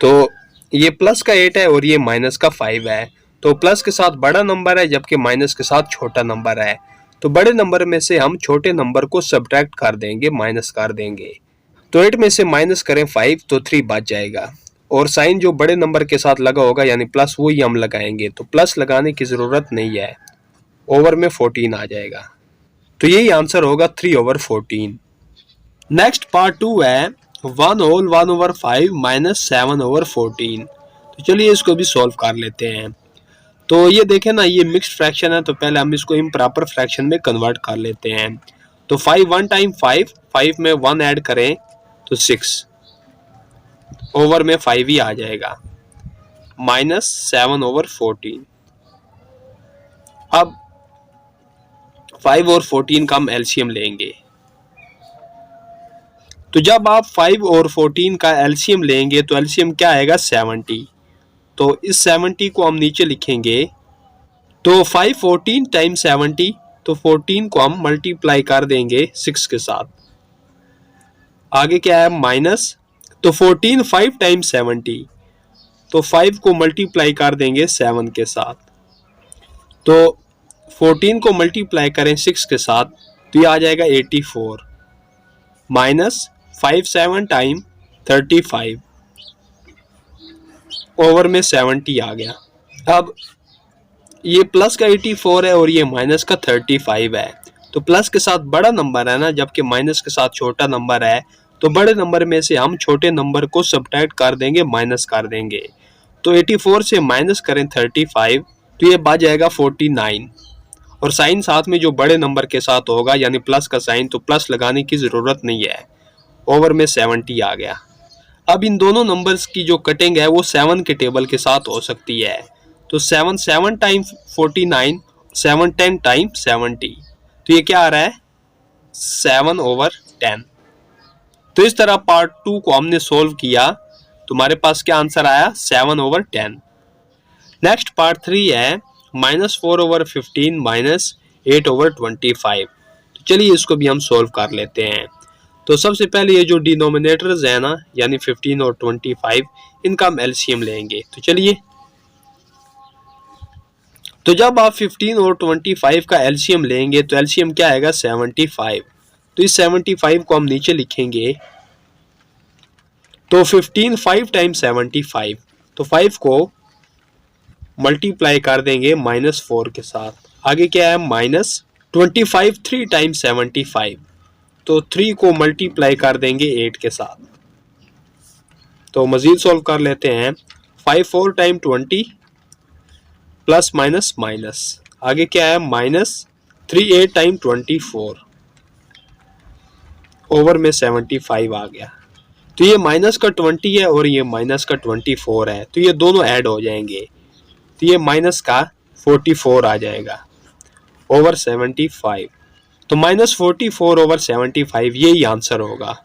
तो ये प्लस का 8 है और ये माइनस का 5 है। तो प्लस के साथ बड़ा नंबर है जबकि माइनस के साथ छोटा नंबर है। तो बड़े नंबर में से हम छोटे नंबर को सब्ट्रैक्ट कर देंगे, माइनस कर देंगे। तो 8 में से माइनस करें 5 तो 3 बच जाएगा और साइन जो बड़े नंबर के साथ लगा होगा यानी प्लस वही हम लगाएंगे। तो प्लस लगाने की ज़रूरत नहीं है, ओवर में 14 आ जाएगा। तो यही आंसर होगा 3/14। नेक्स्ट पार्ट 2 है 1/1/5 माइनस 7/14। तो चलिए इसको भी सॉल्व कर लेते हैं। तो ये देखें ना, ये मिक्स्ड फ्रैक्शन है तो पहले हम इसको इम्प्रॉपर फ्रैक्शन में कन्वर्ट कर लेते हैं। तो 5 1 टाइम 5 में 1 ऐड करें तो 6, ओवर में 5 ही आ जाएगा, माइनस 7/14। अब 5 और 14 का हम एलसीएम लेंगे। तो जब आप 5 और 14 का एलसीएम लेंगे तो एलसीएम क्या आएगा 70। तो इस 70 को हम नीचे लिखेंगे। तो 5 14 टाइम 70, तो 14 को हम मल्टीप्लाई कर देंगे 6 के साथ। आगे क्या है माइनस, तो 14 5 टाइम 70, तो 5 को मल्टीप्लाई कर देंगे 7 के साथ। तो 14 को मल्टीप्लाई करें 6 के साथ तो ये आ जाएगा 84, माइनस 5 7 टाइम 35, ओवर में 70 आ गया। अब ये प्लस का 84 है और ये माइनस का 35 है। तो प्लस के साथ बड़ा नंबर है ना, जबकि माइनस के साथ छोटा नंबर है। तो बड़े नंबर में से हम छोटे नंबर को सब्ट्रैक्ट कर देंगे, माइनस कर देंगे। तो 84 से माइनस करें 35 तो ये बच जाएगा 49। और साइन साथ में जो बड़े नंबर के साथ होगा यानी प्लस का साइन, तो प्लस लगाने की ज़रूरत नहीं है, ओवर में 70 आ गया। अब इन दोनों नंबर्स की जो कटिंग है वो 7 के टेबल के साथ हो सकती है। तो 7 7 टाइम 49, 7 10 टाइम 70, तो ये क्या आ रहा है 7/10। तो इस तरह पार्ट 2 को हमने सोल्व किया, तुम्हारे पास क्या आंसर आया 7/10। नेक्स्ट पार्ट 3 है -4/15 माइनस 8/25। तो चलिए इसको भी हम सोल्व कर लेते हैं। तो सबसे पहले ये जो डिनोमिनेटर्स है ना यानी 15 और 25, इनका हम एलसीएम लेंगे। तो चलिए, तो जब आप 15 और 25 का एलसीएम लेंगे तो एलसीएम क्या आएगा 75। तो इस 75 को हम नीचे लिखेंगे। तो 15 5 टाइम 75, तो 5 को मल्टीप्लाई कर देंगे -4 के साथ। आगे क्या है -25 3 टाइम 75, तो 3 को मल्टीप्लाई कर देंगे 8 के साथ। तो मजीद सॉल्व कर लेते हैं। 5 4 टाइम 20 प्लस माइनस माइनस, आगे क्या है -3 8 टाइम 24, ओवर में 75 आ गया। तो ये माइनस का 20 है और ये माइनस का 24 है, तो ये दोनों ऐड हो जाएंगे, तो ये माइनस का 44 आ जाएगा, ओवर 75। तो -44/75 यही आंसर होगा।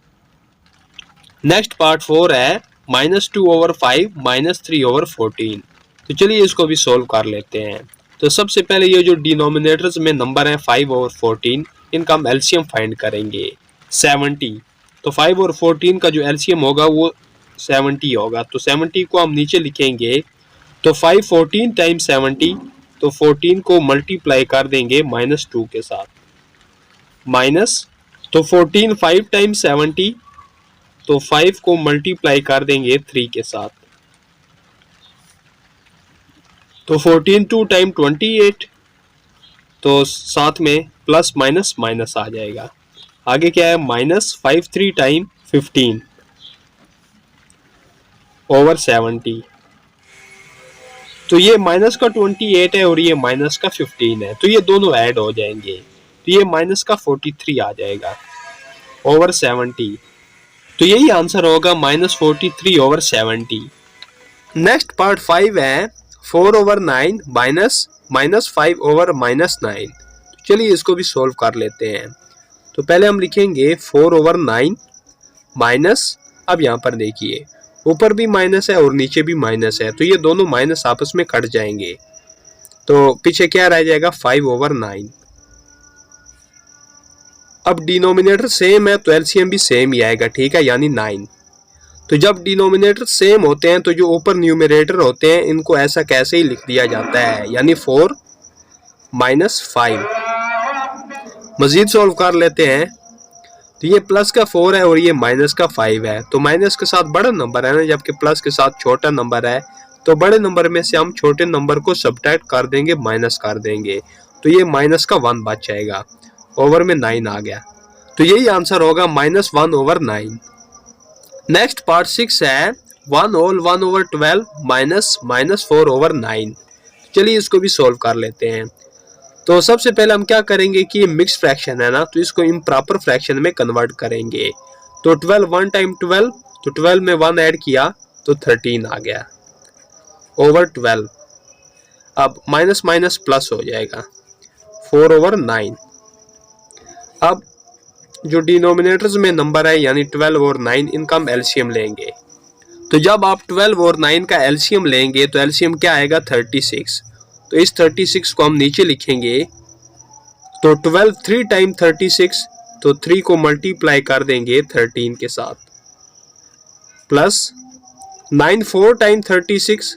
नेक्स्ट पार्ट 4 है -2/5 माइनस 3/14। तो चलिए इसको भी सोल्व कर लेते हैं। तो सबसे पहले ये जो डिनोमिनेटर्स में नंबर हैं 5 और 14, इनका हम एलसीएम फाइंड करेंगे 70। तो 5 और 14 का जो एलसीएम होगा वो 70 होगा। तो 70 को हम नीचे लिखेंगे। तो 5 14 टाइम 70, तो 14 को मल्टीप्लाई कर देंगे -2 के साथ, माइनस, तो 14 5 टाइम 70, तो 5 को मल्टीप्लाई कर देंगे 3 के साथ। तो 14 2 टाइम 28, तो साथ में प्लस माइनस माइनस आ जाएगा। आगे क्या है -5 3 टाइम 15, ओवर 70। तो ये माइनस का 28 है और ये माइनस का 15 है, तो ये दोनों ऐड हो जाएंगे, तो ये माइनस का 43 आ जाएगा, ओवर 70। तो यही आंसर होगा -43/70। नेक्स्ट पार्ट 5 है 4/9 माइनस 5/9। चलिए इसको भी सोल्व कर लेते हैं। तो पहले हम लिखेंगे 4/9 माइनस, अब यहाँ पर देखिए ऊपर भी माइनस है और नीचे भी माइनस है, तो ये दोनों माइनस आपस में कट जाएंगे, तो पीछे क्या रह जाएगा 5/9। अब डिनोमिनेटर सेम है तो एलसीएम भी सेम ही आएगा, ठीक है, यानी 9। तो जब डिनोमिनेटर सेम होते हैं तो जो ऊपर न्यूमरेटर होते हैं इनको ऐसा कैसे ही लिख दिया जाता है, यानी 4 माइनस 5। मजीद सॉल्व कर लेते हैं। तो ये प्लस का 4 है और ये माइनस का 5 है, तो माइनस के साथ बड़ा नंबर है ना, जबकि प्लस के साथ छोटा नंबर है, तो बड़े नंबर में से हम छोटे नंबर को सब्ट्रैक्ट कर देंगे, माइनस कर देंगे, तो ये माइनस का 1 बच जाएगा, ओवर में 9 आ गया। तो यही आंसर होगा -1/9। नेक्स्ट पार्ट 6 है 1/12 -4/9। चलिए इसको भी सोल्व कर लेते हैं। तो सबसे पहले हम क्या करेंगे कि ये मिक्स फ्रैक्शन है ना, तो इसको इम्प्रॉपर फ्रैक्शन में कन्वर्ट करेंगे। तो 12 1 टाइम 12, तो 12 में 1 ऐड किया तो 13 आ गया ओवर 12। अब माइनस माइनस प्लस हो जाएगा 4/9। अब जो डिनोमिनेटर्स में नंबर है यानी 12 और 9, इनका हम एलसीएम लेंगे। तो जब आप 12 और 9 का एलसीएम लेंगे तो एलसीएम क्या आएगा 36। तो इस 36 को हम नीचे लिखेंगे। तो 12 3 टाइम 36, तो 3 को मल्टीप्लाई कर देंगे 13 के साथ, प्लस 9 4 टाइम 36,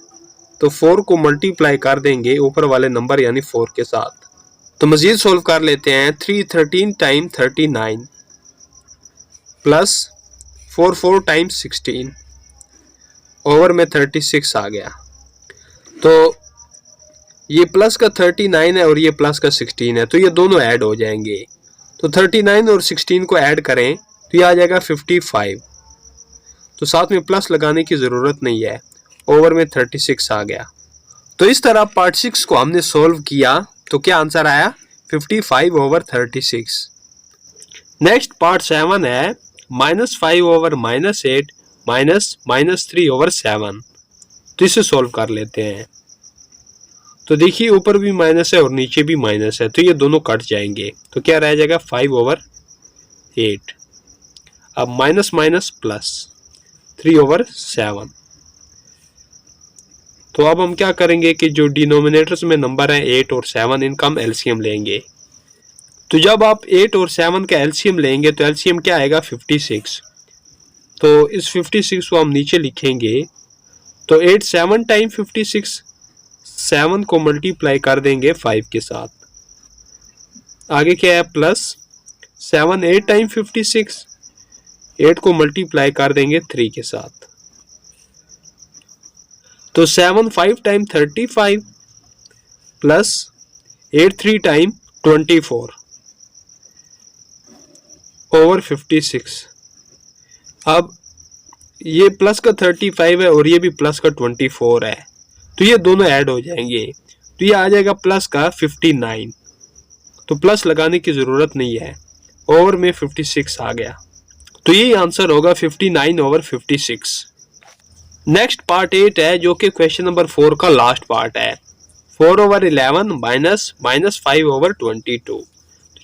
तो 4 को मल्टीप्लाई कर देंगे ऊपर वाले नंबर यानी 4 के साथ। तो मजीद सोल्व कर लेते हैं। 3 13 टाइम 39 प्लस 4 4 टाइम 16, ओवर में 36 आ गया। तो ये प्लस का 39 है और ये प्लस का 16 है, तो ये दोनों ऐड हो जाएंगे। तो 39 और 16 को ऐड करें तो ये आ जाएगा 55। तो साथ में प्लस लगाने की ज़रूरत नहीं है, ओवर में 36 आ गया। तो इस तरह पार्ट 6 को हमने सोल्व किया, तो क्या आंसर आया 55/36। नेक्स्ट पार्ट 7 है -5/-8 -3/7। तो इसे सोल्व कर लेते हैं। तो देखिए ऊपर भी माइनस है और नीचे भी माइनस है, तो ये दोनों कट जाएंगे, तो क्या रह जाएगा 5/8। अब माइनस माइनस प्लस 3/7। तो अब हम क्या करेंगे कि जो डिनोमिनेटर्स में नंबर है 8 और 7, इनका हम एलसीएम लेंगे। तो जब आप 8 और 7 का एलसीएम लेंगे तो एलसीएम क्या आएगा 56। तो इस 56 को हम नीचे लिखेंगे। तो 8 7 टाइम 56, 7 को मल्टीप्लाई कर देंगे 5 के साथ, आगे क्या है प्लस 7 8 टाइम 56, 8 को मल्टीप्लाई कर देंगे 3 के साथ। तो 7 5 टाइम 35 प्लस 8 3 टाइम 24 ओवर 56। अब ये प्लस का 35 है और ये भी प्लस का 24 है, तो ये दोनों ऐड हो जाएंगे, तो ये आ जाएगा प्लस का 59। तो प्लस लगाने की ज़रूरत नहीं है, ओवर में 56 आ गया। तो ये आंसर होगा 59/56। नेक्स्ट पार्ट 8 है जो कि क्वेश्चन नंबर 4 का लास्ट पार्ट है। 4/11 -5/22। तो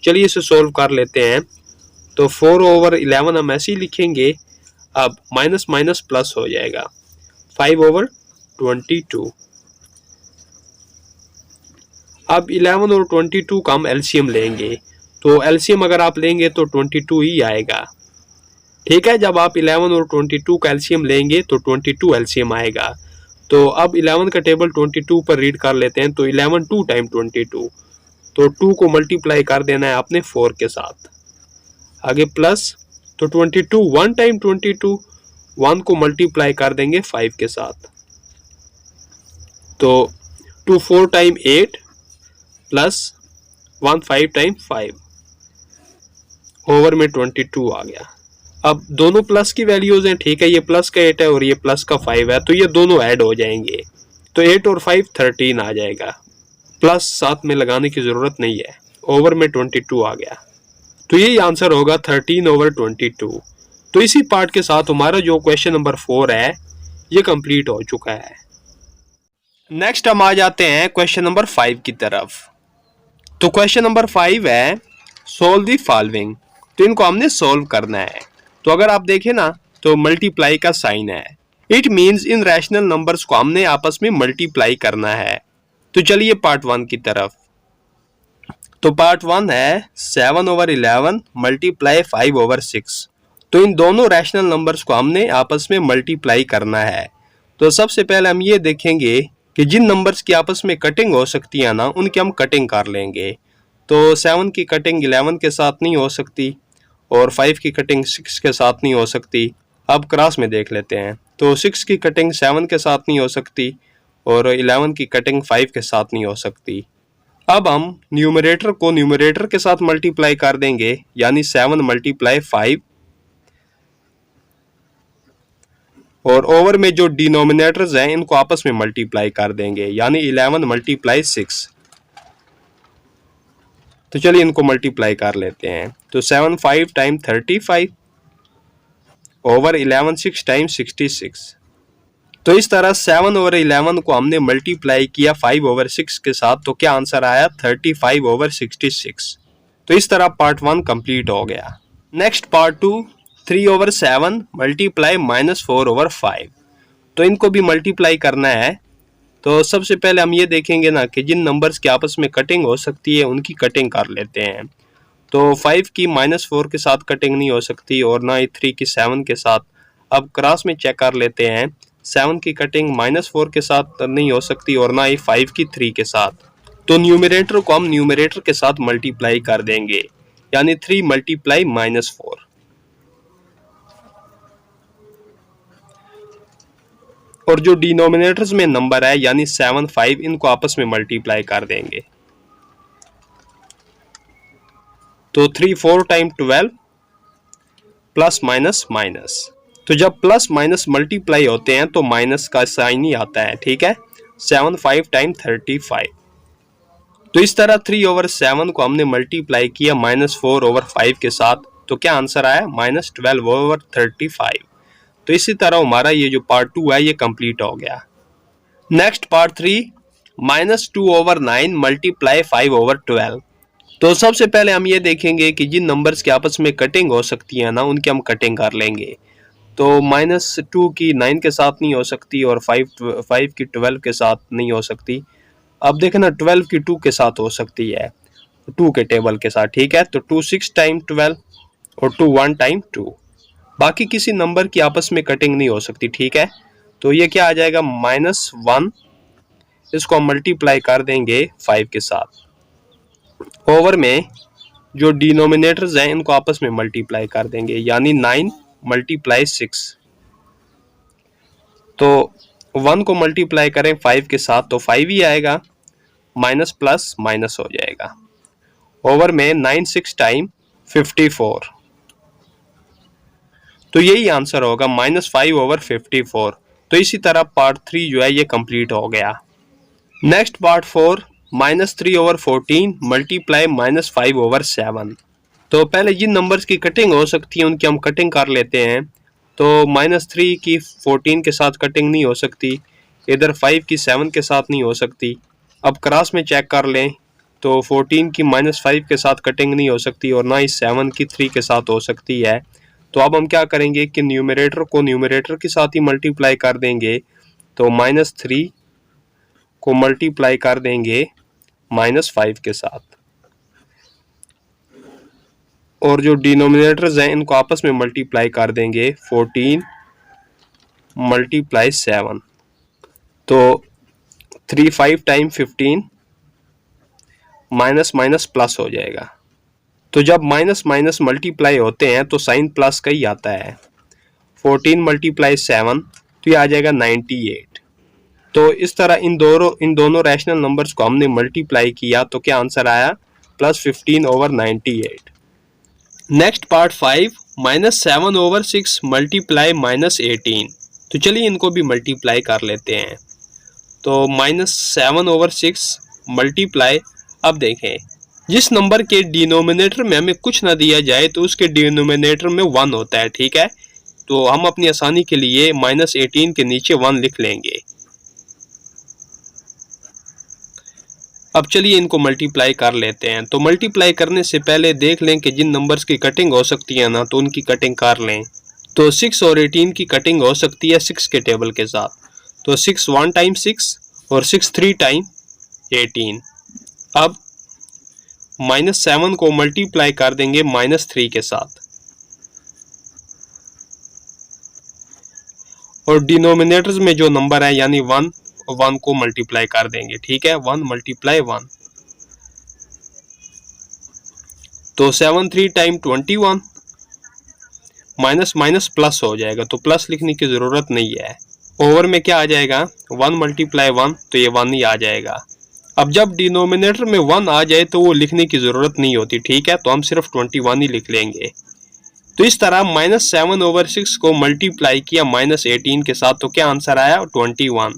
चलिए इसे सोल्व कर लेते हैं। तो 4/11 हम ऐसे ही लिखेंगे। अब माइनस माइनस प्लस हो जाएगा 5/22। अब 11 और 22 का हम एलसीएम लेंगे। तो एलसीएम अगर आप लेंगे तो 22 ही आएगा, ठीक है। जब आप 11 और 22 का एलसीएम लेंगे तो 22 एलसीएम आएगा। तो अब 11 का टेबल 22 पर रीड कर लेते हैं। तो 11 2 टाइम 22, तो 2 को मल्टीप्लाई कर देना है आपने 4 के साथ, आगे प्लस। तो 22 1 टाइम 22, 1 को मल्टीप्लाई कर देंगे 5 के साथ। तो 2 4 टाइम 8 प्लस 1 5 टाइम 5, ओवर में 22 आ गया। अब दोनों प्लस की वैल्यूज हैं, ठीक है। ये प्लस का 8 है और ये प्लस का 5 है, तो ये दोनों ऐड हो जाएंगे। तो 8 और 5 13 आ जाएगा, प्लस साथ में लगाने की ज़रूरत नहीं है, ओवर में 22 आ गया। तो यही आंसर होगा 13/22। तो इसी पार्ट के साथ हमारा जो क्वेश्चन नंबर 4 है ये कंप्लीट हो चुका है। नेक्स्ट हम आ जाते हैं क्वेश्चन नंबर 5 की तरफ। तो क्वेश्चन नंबर 5 है सोल्व द फॉलोइंग। तो इनको हमने सोल्व करना है। तो अगर आप देखें ना तो मल्टीप्लाई का साइन है, it means in rational numbers को हमने आपस में मल्टीप्लाई करना है। तो चलिए पार्ट 1 की तरफ। तो पार्ट 1 है 7/11 मल्टीप्लाई 5/6। तो इन दोनों रैशनल नंबर्स को हमने आपस में मल्टीप्लाई करना है। तो सबसे पहले हम ये देखेंगे कि जिन नंबर्स की आपस में कटिंग हो सकती है ना, उनकी हम कटिंग कर लेंगे। तो 7 की कटिंग 11 के साथ नहीं हो सकती और 5 की कटिंग 6 के साथ नहीं हो सकती। अब क्रॉस में देख लेते हैं। तो 6 की कटिंग 7 के साथ नहीं हो सकती और 11 की कटिंग 5 के साथ नहीं हो सकती। अब हम न्यूमरेटर को न्यूमरेटर के साथ मल्टीप्लाई कर देंगे, यानी 7 मल्टीप्लाई 5, और ओवर में जो डिनोमिनेटर्स हैं इनको आपस में मल्टीप्लाई कर देंगे, यानी 11 मल्टीप्लाई 6। तो चलिए इनको मल्टीप्लाई कर लेते हैं। तो 7 5 टाइम 35 ओवर 11 6 टाइम 66। तो इस तरह 7 ओवर 11 को हमने मल्टीप्लाई किया 5 ओवर 6 के साथ, तो क्या आंसर आया 35 ओवर 66। तो इस तरह पार्ट 1 कंप्लीट हो गया। Next part 2, 3 over 7 multiply -4 over 5। तो इनको भी मल्टीप्लाई करना है। तो सबसे पहले हम ये देखेंगे ना कि जिन नंबर्स की आपस में कटिंग हो सकती है उनकी कटिंग कर लेते हैं। तो 5 की -4 के साथ कटिंग नहीं हो सकती और ना ही 3 की 7 के साथ। अब क्रॉस में चेक कर लेते हैं। 7 की कटिंग -4 के साथ नहीं हो सकती और ना ही 5 की 3 के साथ। तो न्यूमरेटर को हम न्यूमरेटर के साथ मल्टीप्लाई कर देंगे, यानी 3 मल्टीप्लाई -4। और जो डिनोमिनेटर्स में नंबर है यानी 7 5, इनको आपस में मल्टीप्लाई कर देंगे। तो 3 4 टाइम 12 प्लस माइनस माइनस। तो जब प्लस माइनस मल्टीप्लाई होते हैं तो माइनस का साइन ही आता है, ठीक है। 7 5 टाइम 35। तो इस तरह 3 ओवर 7 को हमने मल्टीप्लाई किया -4 ओवर 5 के साथ, तो क्या आंसर आया -12 ओवर 35। तो इसी तरह हमारा ये जो पार्ट 2 है ये कंप्लीट हो गया। Next part 3, -2 over 9 multiply 5 over 12। तो सबसे पहले हम ये देखेंगे कि जिन नंबर्स के आपस में कटिंग हो सकती है ना, उनकी हम कटिंग कर लेंगे। तो -2 की 9 के साथ नहीं हो सकती और 5 की 12 के साथ नहीं हो सकती। अब देखें ना, 12 की 2 के साथ हो सकती है, 2 के टेबल के साथ, ठीक है। तो 2 6 टाइम 12 और 2 1 टाइम 2। बाकी किसी नंबर की आपस में कटिंग नहीं हो सकती, ठीक है। तो ये क्या आ जाएगा -1, इसको हम मल्टीप्लाई कर देंगे 5 के साथ। ओवर में जो डिनोमिनेटर्स हैं इनको आपस में मल्टीप्लाई कर देंगे, यानी 9 मल्टीप्लाई 6। तो 1 को मल्टीप्लाई करें 5 के साथ तो 5 ही आएगा, माइनस प्लस माइनस हो जाएगा। ओवर में 9 6 टाइम 54। तो यही आंसर होगा -5 ओवर 54। तो इसी तरह पार्ट 3 जो है ये कंप्लीट हो गया। Next part 4, -3 over 14 multiply -5 over 7। तो पहले जिन नंबर्स की कटिंग हो सकती है उनकी हम कटिंग कर लेते हैं। तो -3 की 14 के साथ कटिंग नहीं हो सकती, इधर 5 की 7 के साथ नहीं हो सकती। अब क्रॉस में चेक कर लें तो 14 की -5 के साथ कटिंग नहीं हो सकती और ना ही 7 की 3 के साथ हो सकती है। तो अब हम क्या करेंगे कि न्यूमरेटर को न्यूमरेटर के साथ ही मल्टीप्लाई कर देंगे। तो -3 को मल्टीप्लाई कर देंगे -5 के साथ, और जो डिनोमिनेटर्स हैं इनको आपस में मल्टीप्लाई कर देंगे 14 मल्टीप्लाई 7। तो 3 5 टाइम 15, माइनस माइनस प्लस हो जाएगा। तो जब माइनस माइनस मल्टीप्लाई होते हैं तो साइन प्लस का ही आता है। 14 मल्टीप्लाई 7, तो ये आ जाएगा 98। तो इस तरह इन दोनों रैशनल नंबर्स को हमने मल्टीप्लाई किया तो क्या आंसर आया +15 over 98। Next part 5, -7 over 6 multiply -18। तो चलिए इनको भी मल्टीप्लाई कर लेते हैं। तो -7 ओवर 6 मल्टीप्लाई, अब देखें जिस नंबर के डिनोमिनेटर में हमें कुछ ना दिया जाए तो उसके डिनोमिनेटर में 1 होता है, ठीक है। तो हम अपनी आसानी के लिए -18 के नीचे 1 लिख लेंगे। अब चलिए इनको मल्टीप्लाई कर लेते हैं। तो मल्टीप्लाई करने से पहले देख लें कि जिन नंबर्स की कटिंग हो सकती है ना, तो उनकी कटिंग कर लें। तो 6 और 18 की कटिंग हो सकती है 6 के टेबल के साथ। तो 6 1 टाइम 6 और 6 3 टाइम 18। अब -7 को मल्टीप्लाई कर देंगे -3 के साथ। और डिनोमिनेटर्स में जो नंबर है यानी 1 को मल्टीप्लाई कर देंगे, ठीक है। 1 मल्टीप्लाई 1, तो 7 3 टाइम 21, माइनस माइनस प्लस हो जाएगा, तो प्लस लिखने की जरूरत नहीं है। ओवर में क्या आ जाएगा, 1 मल्टीप्लाई 1, तो ये 1 ही आ जाएगा। अब जब डिनोमिनेटर में 1 आ जाए तो वो लिखने की जरूरत नहीं होती, ठीक है, तो हम सिर्फ 21 ही लिख लेंगे। तो इस तरह -7/6 को मल्टीप्लाई किया -18 के साथ, तो क्या आंसर आया, 21।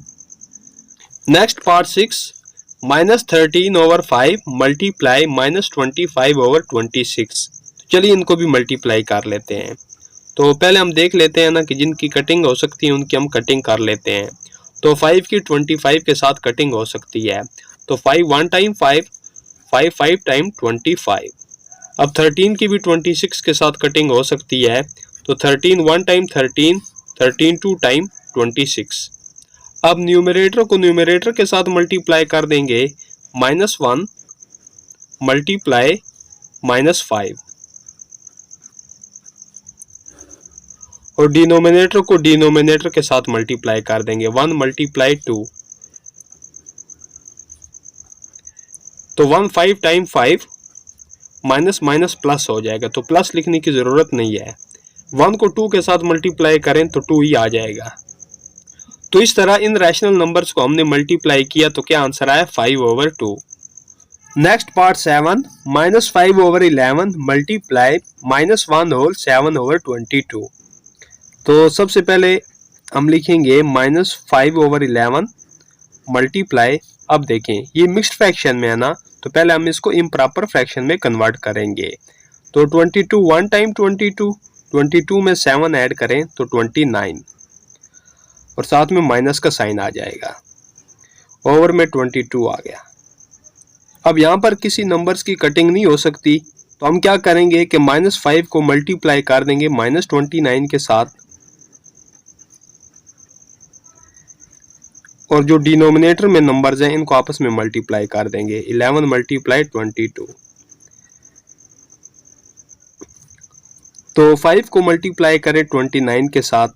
Next part 6, -13/5 multiply -25/26। चलिए इनको भी मल्टीप्लाई कर लेते हैं। तो पहले हम देख लेते हैं ना कि जिनकी कटिंग हो सकती है उनकी हम कटिंग कर लेते हैं। तो 5 की 25 के साथ कटिंग हो सकती है, तो 5 1 टाइम 5, 5 5 टाइम 25। अब 13 की भी 26 के साथ कटिंग हो सकती है, तो 13 1 टाइम 13, 13 2 टाइम 26। अब न्यूमरेटर को न्यूमरेटर के साथ मल्टीप्लाई कर देंगे, -1 मल्टीप्लाई -5, और डिनोमिनेटर को डिनोमिनेटर के साथ मल्टीप्लाई कर देंगे, 1 मल्टीप्लाई 2, तो 1 5 टाइम 5, माइनस माइनस प्लस हो जाएगा, तो प्लस लिखने की जरूरत नहीं है। 1 को 2 के साथ मल्टीप्लाई करें तो 2 ही आ जाएगा। तो इस तरह इन रैशनल नंबर्स को हमने मल्टीप्लाई किया, तो क्या आंसर आया, 5/2। Next part 7, -5/11 multiply -1 whole 7/22। तो सबसे पहले हम लिखेंगे -5/11 मल्टीप्लाई, अब देखें ये मिक्स्ड फ्रैक्शन में है ना, तो पहले हम इसको इम्प्रॉपर फ्रैक्शन में कन्वर्ट करेंगे। तो 22 1 टाइम 22, 22 में 7 ऐड करें तो 29, और साथ में माइनस का साइन आ जाएगा, ओवर में 22 आ गया। अब यहाँ पर किसी नंबर्स की कटिंग नहीं हो सकती, तो हम क्या करेंगे कि -5 को मल्टीप्लाई कर देंगे -29 के साथ, और जो डिनोमिनेटर में नंबर्स हैं इनको आपस में मल्टीप्लाई कर देंगे, 11 मल्टीप्लाई 22। तो 5 को मल्टीप्लाई करें 29 के साथ,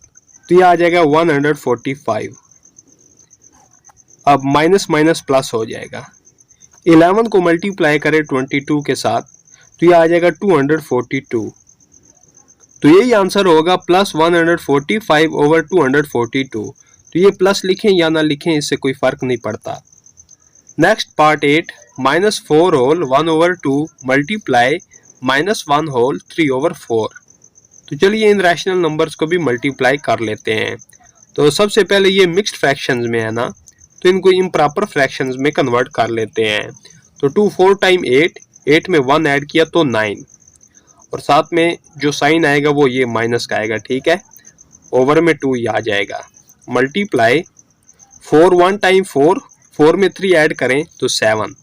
तो ये आ जाएगा 145। अब माइनस माइनस प्लस हो जाएगा। 11 को मल्टीप्लाई करें 22 के साथ, तो ये आ जाएगा 242। तो यही आंसर होगा, +145/242। तो ये प्लस लिखें या ना लिखें इससे कोई फर्क नहीं पड़ता। Next part 8, -4 whole 1/2 multiply -1 whole 3/4। तो चलिए इन रैशनल नंबर्स को भी मल्टीप्लाई कर लेते हैं। तो सबसे पहले ये मिक्स्ड फ्रैक्शंस में है ना, तो इनको इम्प्रॉपर फ्रैक्शंस में कन्वर्ट कर लेते हैं। तो 2 4 टाइम 8, 8 में 1 ऐड किया तो 9, और साथ में जो साइन आएगा वो ये माइनस का आएगा, ठीक है, ओवर में 2 ही आ जाएगा। मल्टीप्लाई 4 1 टाइम 4, 4 में 3 ऐड करें तो 7,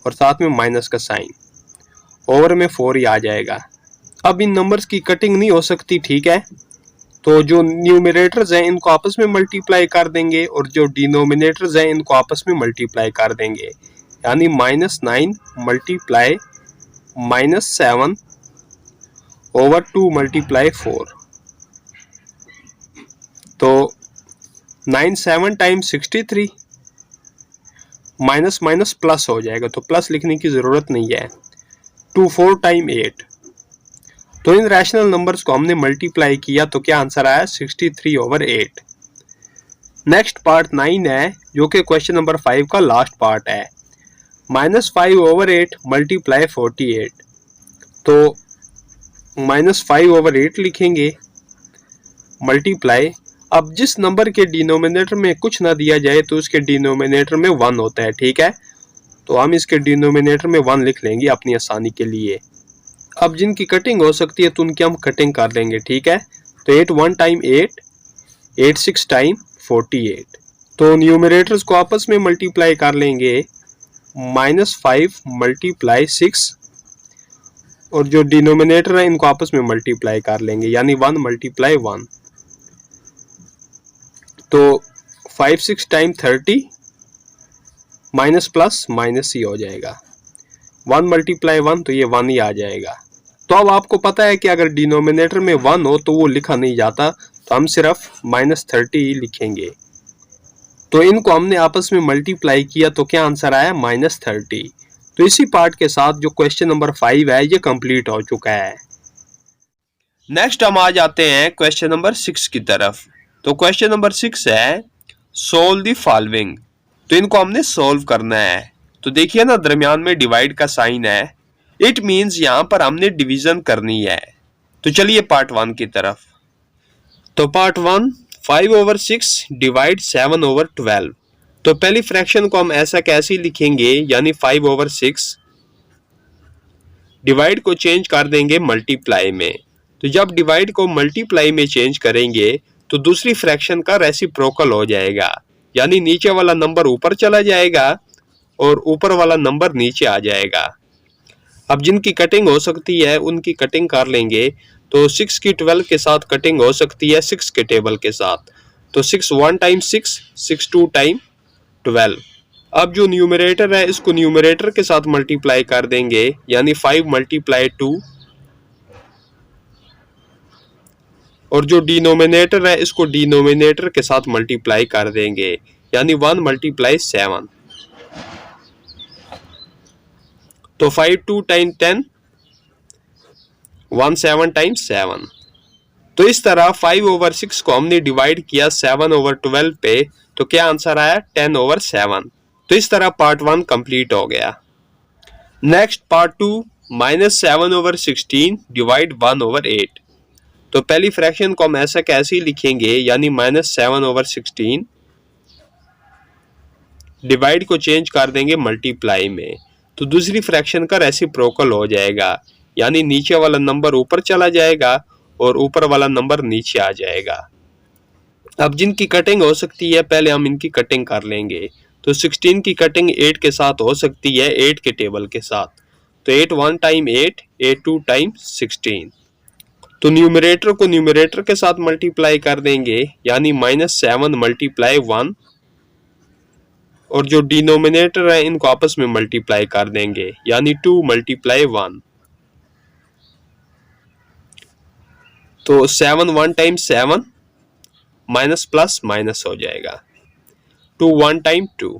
और साथ में माइनस का साइन, ओवर में 4 ही आ जाएगा। अब इन नंबर्स की कटिंग नहीं हो सकती, ठीक है, तो जो न्यूमरेटर्स हैं इनको आपस में मल्टीप्लाई कर देंगे, और जो डिनोमिनेटर्स हैं इनको आपस में मल्टीप्लाई कर देंगे, यानी -9 मल्टीप्लाई -7 ओवर 2 मल्टीप्लाई 4। तो 9 7 टाइम 63, माइनस माइनस प्लस हो जाएगा, तो प्लस लिखने की जरूरत नहीं है। 2 4 टाइम 8। तो इन रैशनल नंबर्स को हमने मल्टीप्लाई किया, तो क्या आंसर आया, 63/8। नेक्स्ट पार्ट 9 है, जो कि क्वेश्चन नंबर 5 का लास्ट पार्ट है। -5/8 मल्टीप्लाई 48। तो -5/8 लिखेंगे, मल्टीप्लाई, अब जिस नंबर के डिनोमिनेटर में कुछ ना दिया जाए तो उसके डिनोमिनेटर में 1 होता है, ठीक है, तो हम इसके डिनोमिनेटर में 1 लिख लेंगे अपनी आसानी के लिए। अब जिनकी कटिंग हो सकती है तो उनकी हम कटिंग कर लेंगे, ठीक है। तो 8 1 टाइम 8, 8 6 टाइम 48। तो न्यूमरेटर्स को आपस में मल्टीप्लाई कर लेंगे, -5 मल्टीप्लाई 6, और जो डिनोमिनेटर है इनको आपस में मल्टीप्लाई कर लेंगे, यानी 1 मल्टीप्लाई 1। तो 5 6 टाइम 30, माइनस प्लस माइनस ही हो जाएगा, 1 मल्टीप्लाई 1, तो ये 1 ही आ जाएगा। तो अब आपको पता है कि अगर डिनोमिनेटर में 1 हो तो वो लिखा नहीं जाता, तो तो हम सिर्फ -30 लिखेंगे। तो इनको हमने आपस में मल्टीप्लाई किया तो क्या आंसर आया -30। तो इसी पार्ट के साथ जो क्वेश्चन नंबर 5 है ये कंप्लीट हो चुका है। नेक्स्ट हम आ जाते हैं क्वेश्चन नंबर 6 की तरफ। तो क्वेश्चन नंबर 6 है सोल्व द फॉलोइंग। तो इनको हमने सोल्व करना है। तो देखिए ना, दरमियान में डिवाइड का साइन है, इट मींस यहां पर हमने डिवीजन करनी है। तो चलिए पार्ट 1 की तरफ। तो पार्ट 1, 5/6 डिवाइड 7/12। तो पहली फ्रैक्शन को हम ऐसा कैसे लिखेंगे, यानी 5/6 डिवाइड को चेंज कर देंगे मल्टीप्लाई में। तो जब डिवाइड को मल्टीप्लाई में चेंज करेंगे तो दूसरी फ्रैक्शन का रेसिप्रोकल हो जाएगा, यानी नीचे वाला नंबर ऊपर चला जाएगा और ऊपर वाला नंबर नीचे आ जाएगा। अब जिनकी कटिंग हो सकती है उनकी कटिंग कर लेंगे। तो 6 की 12 के साथ कटिंग हो सकती है 6 के टेबल के साथ। तो 6 1 टाइम 6, 6 2 टाइम 12। अब जो न्यूमरेटर है इसको न्यूमरेटर के साथ मल्टीप्लाई कर देंगे, यानी 5 × 2, और जो डिनोमिनेटर है इसको डिनोमिनेटर के साथ मल्टीप्लाई कर देंगे, यानी 1 × 7। तो 5 2 टाइम 10, 1 7 टाइम 7। तो इस तरह 5/6 को हमने डिवाइड किया 7/12 पे, तो क्या आंसर आया 10/7। तो इस तरह पार्ट 1 कंप्लीट हो गया। Next part 2, -7/16 divide 1/8। तो पहली फ्रैक्शन को हम ऐसा कैसे लिखेंगे, यानी -7/16 डिवाइड को चेंज कर देंगे मल्टीप्लाई में। तो दूसरी फ्रैक्शन का रेसिप्रोकल हो जाएगा, यानी नीचे वाला नंबर ऊपर चला जाएगा और ऊपर वाला नंबर नीचे आ जाएगा। अब जिनकी कटिंग हो सकती है पहले हम इनकी कटिंग कर लेंगे। तो 16 की कटिंग 8 के साथ हो सकती है 8 के टेबल के साथ। तो 8 1 टाइम 8, 8 2 टाइम 16। तो न्यूमरेटर को न्यूमरेटर के साथ मल्टीप्लाई कर देंगे, यानी -7 × 1, और जो डिनोमिनेटर है इनको आपस में मल्टीप्लाई कर देंगे, यानी 2 × 1। तो 7 1 टाइम 7, माइनस प्लस माइनस हो जाएगा। 2 1 टाइम 2।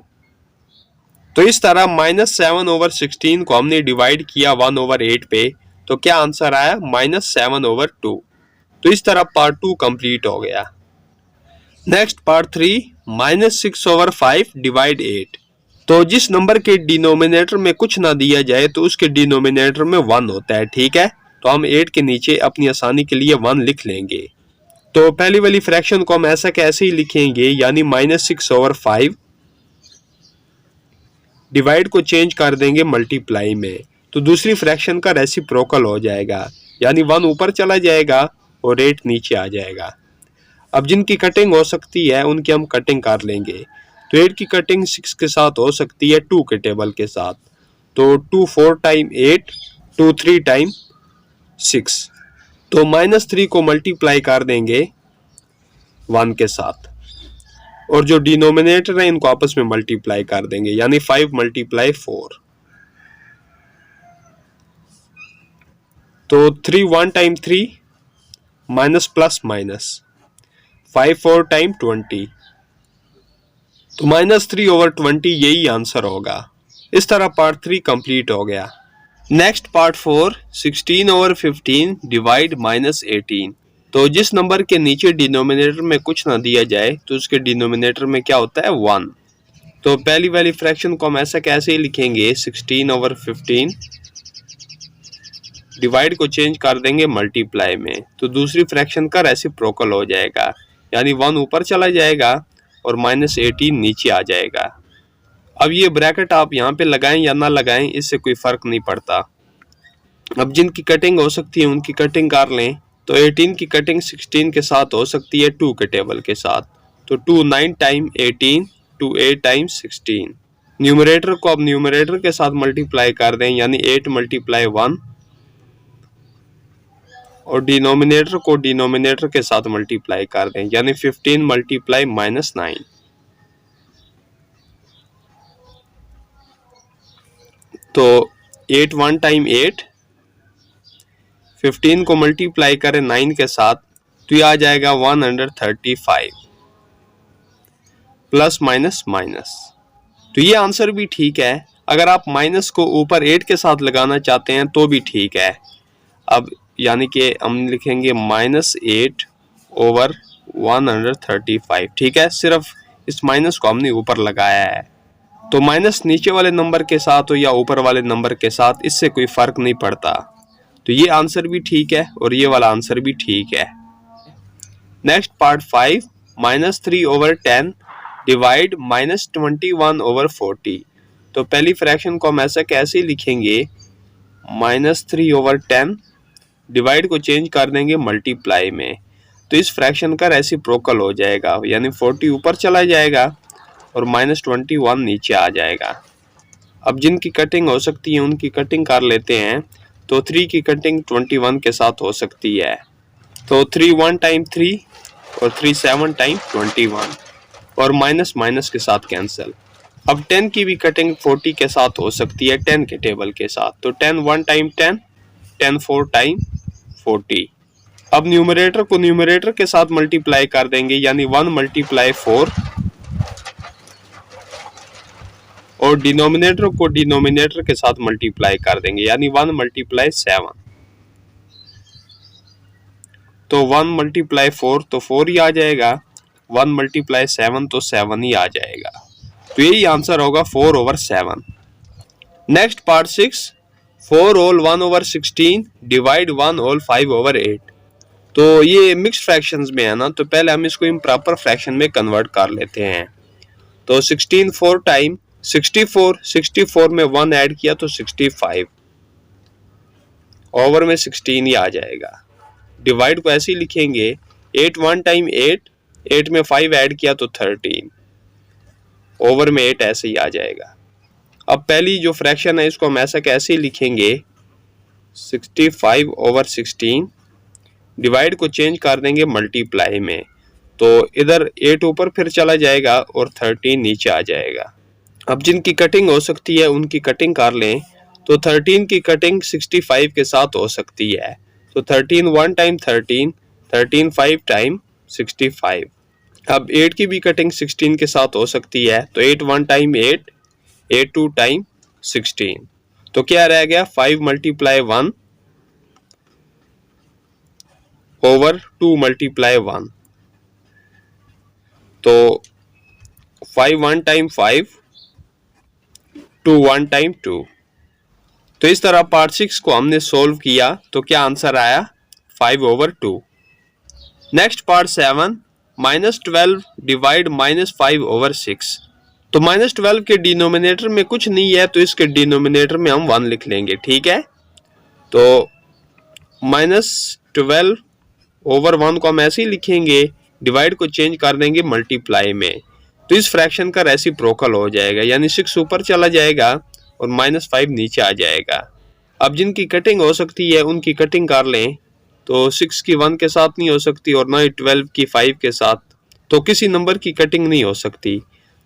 तो इस तरह -7/16 को हमने डिवाइड किया 1/8 पे, तो क्या आंसर आया -7/2। तो इस तरह पार्ट 2 कंप्लीट हो गया। Next part 3, -6/5 divide 8। तो जिस नंबर के डिनोमिनेटर में कुछ ना दिया जाए तो उसके डिनोमिनेटर में 1 होता है, ठीक है। तो हम 8 के नीचे अपनी आसानी के लिए 1 लिख लेंगे। तो पहली वाली फ्रैक्शन को हम ऐसा कैसे ही लिखेंगे, यानी -6/5 डिवाइड को चेंज कर देंगे मल्टीप्लाई में। तो दूसरी फ्रैक्शन का रेसिप्रोकल हो जाएगा, यानी 1 ऊपर चला जाएगा और 8 नीचे आ जाएगा। अब जिनकी कटिंग हो सकती है उनकी हम कटिंग कर लेंगे। तो 8 की कटिंग 6 के साथ हो सकती है 2 के टेबल के साथ। तो 2 4 टाइम 8, 2 3 टाइम 6। तो -3 को मल्टीप्लाई कर देंगे 1 के साथ, और जो डिनोमिनेटर है इनको आपस में मल्टीप्लाई कर देंगे, यानी 5 × 4। तो 3 1 time 3, minus plus minus, 5 4 time 20। तो -3/20 यही आंसर होगा। इस तरह पार्ट 3 कंप्लीट हो गया। Next part 4, 16/15 divide -18। तो जिस नंबर के नीचे डिनोमिनेटर में कुछ ना दिया जाए तो उसके डिनोमिनेटर में क्या होता है 1। तो पहली वाली फ्रैक्शन को हम ऐसा कैसे लिखेंगे, 16/15 डिवाइड को चेंज कर देंगे मल्टीप्लाई में। तो दूसरी फ्रैक्शन का रेसिप्रोकल हो जाएगा, यानी 1 ऊपर चला जाएगा और -18 नीचे आ जाएगा। अब ये ब्रैकेट आप यहाँ पे लगाएं या ना लगाएं इससे कोई फर्क नहीं पड़ता। अब जिनकी कटिंग हो सकती है उनकी कटिंग कर लें। तो 18 की कटिंग 16 के साथ हो सकती है 2 के टेबल के साथ। तो 2 9 टाइम 18, 2 8 टाइम 16। न्यूमरेटर को अब न्यूमरेटर के साथ मल्टीप्लाई कर दें, यानी 8 × 1, और डिनोमिनेटर को डिनोमिनेटर के साथ मल्टीप्लाई कर दें, यानी 15 × -9। तो 8 1 टाइम 8, 15 को मल्टीप्लाई करें 9 के साथ, तो ये आ जाएगा 135 प्लस माइनस माइनस। तो ये आंसर भी ठीक है। अगर आप माइनस को ऊपर 8 के साथ लगाना चाहते हैं तो भी ठीक है। अब यानी कि हम लिखेंगे -8 ओवर 135, ठीक है। सिर्फ इस माइनस को हमने ऊपर लगाया है, तो माइनस नीचे वाले नंबर के साथ हो या ऊपर वाले नंबर के साथ, इससे कोई फर्क नहीं पड़ता। तो ये आंसर भी ठीक है और ये वाला आंसर भी ठीक है। Next part 5, -3 over 10 divide -21 over 40। तो पहली फ्रैक्शन को हम ऐसा कैसे लिखेंगे, -3 ओवर 10 डिवाइड को चेंज कर देंगे मल्टीप्लाई में, तो इस फ्रैक्शन का रेसिप्रोकल हो जाएगा, यानी 40 ऊपर चला जाएगा और -21 नीचे आ जाएगा। अब जिनकी कटिंग हो सकती है उनकी कटिंग कर लेते हैं। तो 3 की कटिंग 21 के साथ हो सकती है, तो 3 1 टाइम 3 और 3 7 टाइम 21 और माइनस माइनस के साथ कैंसिल। अब 10 की भी कटिंग 40 के साथ हो सकती है 10 के टेबल के साथ, तो 10 1 टाइम 10, 10 4 टाइम 40। अब न्यूमरेटर को न्यूमरेटर के साथ मल्टीप्लाई कर देंगे, यानी 1 मल्टीप्लाई 4 और डिनोमिनेटर को डिनोमिनेटर के साथ मल्टीप्लाई कर देंगे, यानी 1 मल्टीप्लाई 7। तो 1 मल्टीप्लाई 4 तो 4 ही आ जाएगा, 1 मल्टीप्लाई 7 तो 7 ही आ जाएगा। तो यही आंसर होगा 4 over 7। Next part 6, 4 whole 1 over 16 divide 1 whole 5 over 8। तो ये मिक्स्ड फ्रैक्शंस में है ना, तो पहले हम इसको इम्प्रॉपर फ्रैक्शन में कन्वर्ट कर लेते हैं। तो 16 4 टाइम 64, 64 में 1 ऐड किया तो 65 ओवर में 16 ही आ जाएगा। डिवाइड को ऐसे ही लिखेंगे, 8 1 टाइम 8, 8 में 5 ऐड किया तो 13 ओवर में 8 ऐसे ही आ जाएगा। अब पहली जो फ्रैक्शन है इसको हम ऐसा कैसे लिखेंगे, 65 ओवर 16 डिवाइड को चेंज कर देंगे मल्टीप्लाई में, तो इधर 8 ऊपर फिर चला जाएगा और 13 नीचे आ जाएगा। अब जिनकी कटिंग हो सकती है उनकी कटिंग कर लें। तो 13 की कटिंग 65 के साथ हो सकती है, तो 13 1 टाइम 13, 13 5 टाइम 65। अब 8 की भी कटिंग 16 के साथ हो सकती है, तो 8 1 टाइम 8, 8 2 टाइम 16। तो क्या रह गया, 5 मल्टीप्लाई 1 ओवर 2 मल्टीप्लाई 1। तो 5 1 टाइम 5, 2 1 टाइम 2। तो इस तरह पार्ट 6 को हमने सोल्व किया, तो क्या आंसर आया, 5 over 2। Next part 7, -12 divide -5 over 6। तो -12 के डिनोमिनेटर में कुछ नहीं है, तो इसके डिनोमिनेटर में हम 1 लिख लेंगे, ठीक है। तो -12 ओवर 1 को हम ऐसे ही लिखेंगे, डिवाइड को चेंज कर देंगे मल्टीप्लाई में, तो इस फ्रैक्शन का रेसिप्रोकल हो जाएगा, यानी 6 ऊपर चला जाएगा और -5 नीचे आ जाएगा। अब जिनकी कटिंग हो सकती है उनकी कटिंग कर लें। तो 6 की 1 के साथ नहीं हो सकती और ना ही 12 की 5 के साथ, तो किसी नंबर की कटिंग नहीं हो सकती।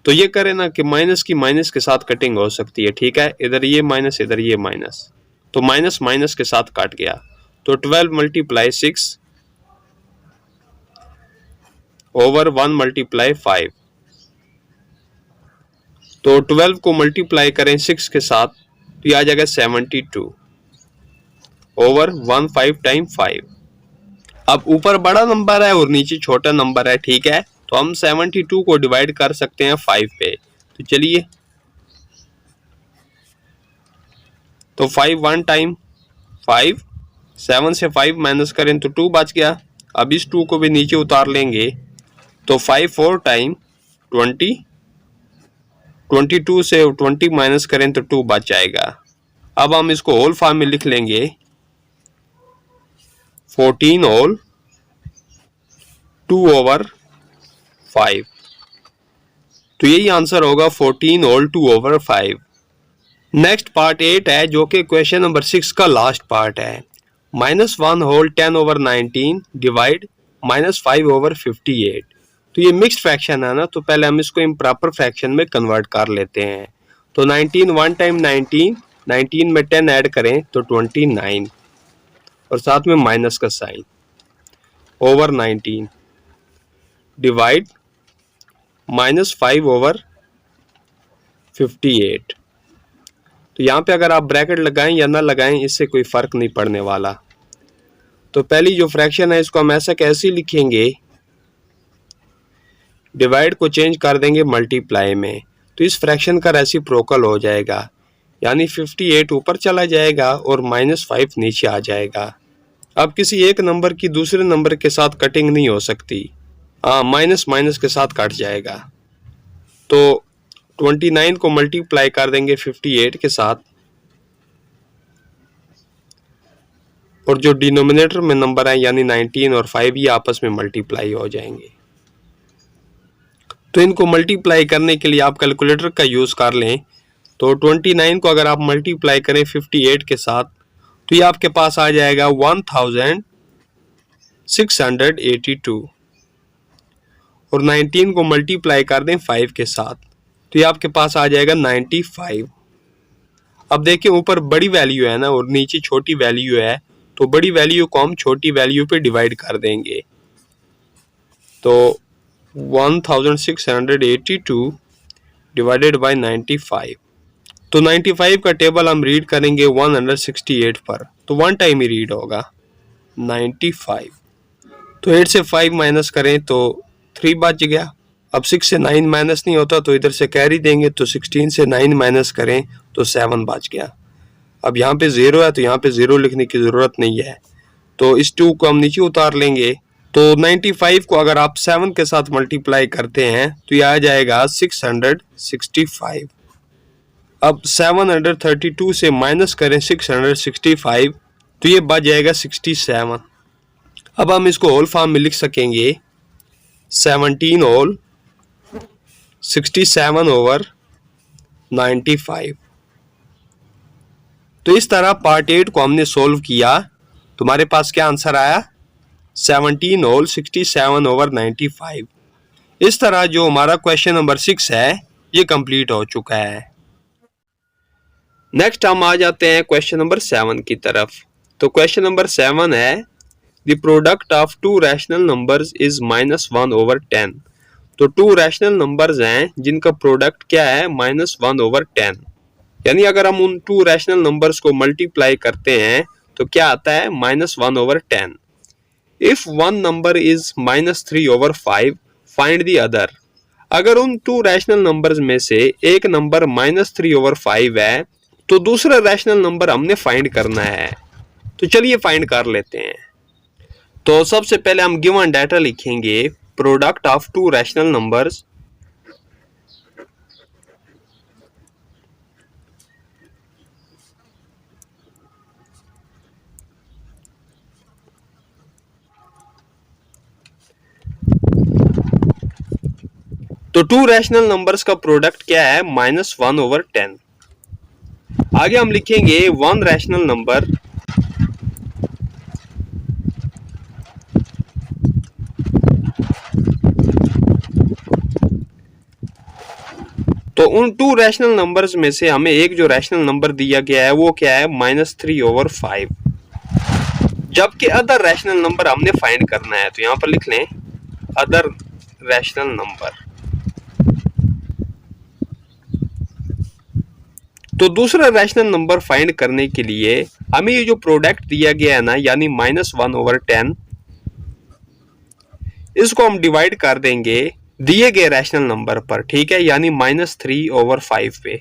तो ये करें ना कि माइनस की माइनस के साथ कटिंग हो सकती है, ठीक है। इधर ये माइनस इधर ये माइनस, तो माइनस माइनस के साथ काट गया, तो 12 मल्टीप्लाई 6 ओवर 1 मल्टीप्लाई 5। तो 12 को मल्टीप्लाई करें 6 के साथ तो ये आ जाएगा 72 ओवर 1 5 टाइम 5। अब ऊपर बड़ा नंबर है और नीचे छोटा नंबर है, ठीक है। तो हम 72 को डिवाइड कर सकते हैं 5 पे, तो चलिए। तो 5 1 टाइम 5, 7 से 5 माइनस करें तो 2 बच गया। अब इस 2 को भी नीचे उतार लेंगे, तो 5 4 टाइम 20, 22 से 20 माइनस करें तो 2 बच जाएगा। अब हम इसको होल फॉर्म में लिख लेंगे, 14 होल 2 ओवर 5। तो यही आंसर होगा 14 होल 2 ओवर 5। नेक्स्ट पार्ट 8 है, जो कि क्वेश्चन नंबर 6 का लास्ट पार्ट है। -1 होल 10 ओवर 19 डिवाइड -5 ओवर 58। तो ये मिक्स्ड फ्रैक्शन है ना, तो पहले हम इसको इम्प्रॉपर फ्रैक्शन में कन्वर्ट कर लेते हैं। तो 19 1 टाइम 19, 19 में 10 ऐड करें तो 29 और साथ में माइनस का साइन। Over 19 divide -5 over 58। तो यहाँ पे अगर आप ब्रैकेट लगाएं या ना लगाएं इससे कोई फर्क नहीं पड़ने वाला। तो पहली जो फ्रैक्शन है इसको हम ऐसा कैसे लिखेंगे, डिवाइड को चेंज कर देंगे मल्टीप्लाई में, तो इस फ्रैक्शन का रेसिप्रोकल हो जाएगा, यानी 58 ऊपर चला जाएगा और -5 नीचे आ जाएगा। अब किसी एक नंबर की दूसरे नंबर के साथ कटिंग नहीं हो सकती, हाँ माइनस माइनस के साथ कट जाएगा। तो 29 को मल्टीप्लाई कर देंगे 58 के साथ, और जो डिनोमिनेटर में नंबर है यानी 19 और 5 ये आपस में मल्टीप्लाई हो जाएंगे। तो इनको मल्टीप्लाई करने के लिए आप कैलकुलेटर का यूज कर लें। तो 29 को अगर आप मल्टीप्लाई करें 58 के साथ तो ये आपके पास आ जाएगा 1682, और 19 को मल्टीप्लाई कर दें 5 के साथ तो ये आपके पास आ जाएगा 95। अब देखिए ऊपर बड़ी वैल्यू है ना और नीचे छोटी वैल्यू है, तो बड़ी वैल्यू को हम छोटी वैल्यू पे डिवाइड कर देंगे। तो 1682 डिवाइडेड बाय 95, तो 95 का टेबल हम रीड करेंगे 168 पर, तो 1 टाइम ही रीड होगा 95। तो 8 से 5 माइनस करें तो 3 बच गया। अब 6 से 9 माइनस नहीं होता तो इधर से कैरी देंगे, तो 16 से 9 माइनस करें तो 7 बच गया। अब यहाँ पे 0 है तो यहाँ पे 0 लिखने की ज़रूरत नहीं है, तो इस 2 को हम नीचे उतार लेंगे। तो 95 को अगर आप 7 के साथ मल्टीप्लाई करते हैं तो ये आ जाएगा 665। अब 732 से माइनस करें 665 तो ये बच जाएगा 67। अब हम इसको होल फॉर्म में लिख सकेंगे 17 होल 67 ओवर 95। तो इस तरह पार्ट 8 को हमने सोल्व किया, तुम्हारे पास क्या आंसर आया 17 होल 67 ओवर 95। इस तरह जो हमारा क्वेश्चन नंबर 6 है ये कंप्लीट हो चुका है। नेक्स्ट हम आ जाते हैं क्वेश्चन नंबर 7 की तरफ। तो क्वेश्चन नंबर 7 है the product of to rational numbers is -1 over 10। तो टू रैशनल नंबर्स हैं जिनका प्रोडक्ट क्या है -1 ओवर 10, यानी अगर हम उन टू रैशनल नंबर्स को मल्टीप्लाई करते हैं तो क्या आता है -1 over 10। If one number is -3 over 5 find the other. अगर उन टू रैशनल नंबर्स में से एक नंबर -3 ओवर 5 है तो दूसरा रैशनल नंबर हमने फाइंड करना है। तो चलिए फाइंड कर लेते हैं। तो सबसे पहले हम गिवन डाटा लिखेंगे, product of to rational numbers तो टू रैशनल नंबर्स का प्रोडक्ट क्या है -1 ओवर 10। आगे हम लिखेंगे वन रैशनल नंबर तो उन टू रैशनल नंबर्स में से हमें एक जो रैशनल नंबर दिया गया है वो क्या है -3 ओवर 5, जबकि अदर रैशनल नंबर हमने फाइंड करना है। तो यहां पर लिख लें अदर रैशनल नंबर। तो दूसरा रैशनल नंबर फाइंड करने के लिए हमें ये जो प्रोडक्ट दिया गया है ना यानी -1 ओवर 10, इसको हम डिवाइड कर देंगे दिए गए रैशनल नंबर पर, ठीक है, यानी -3 ओवर 5 पे।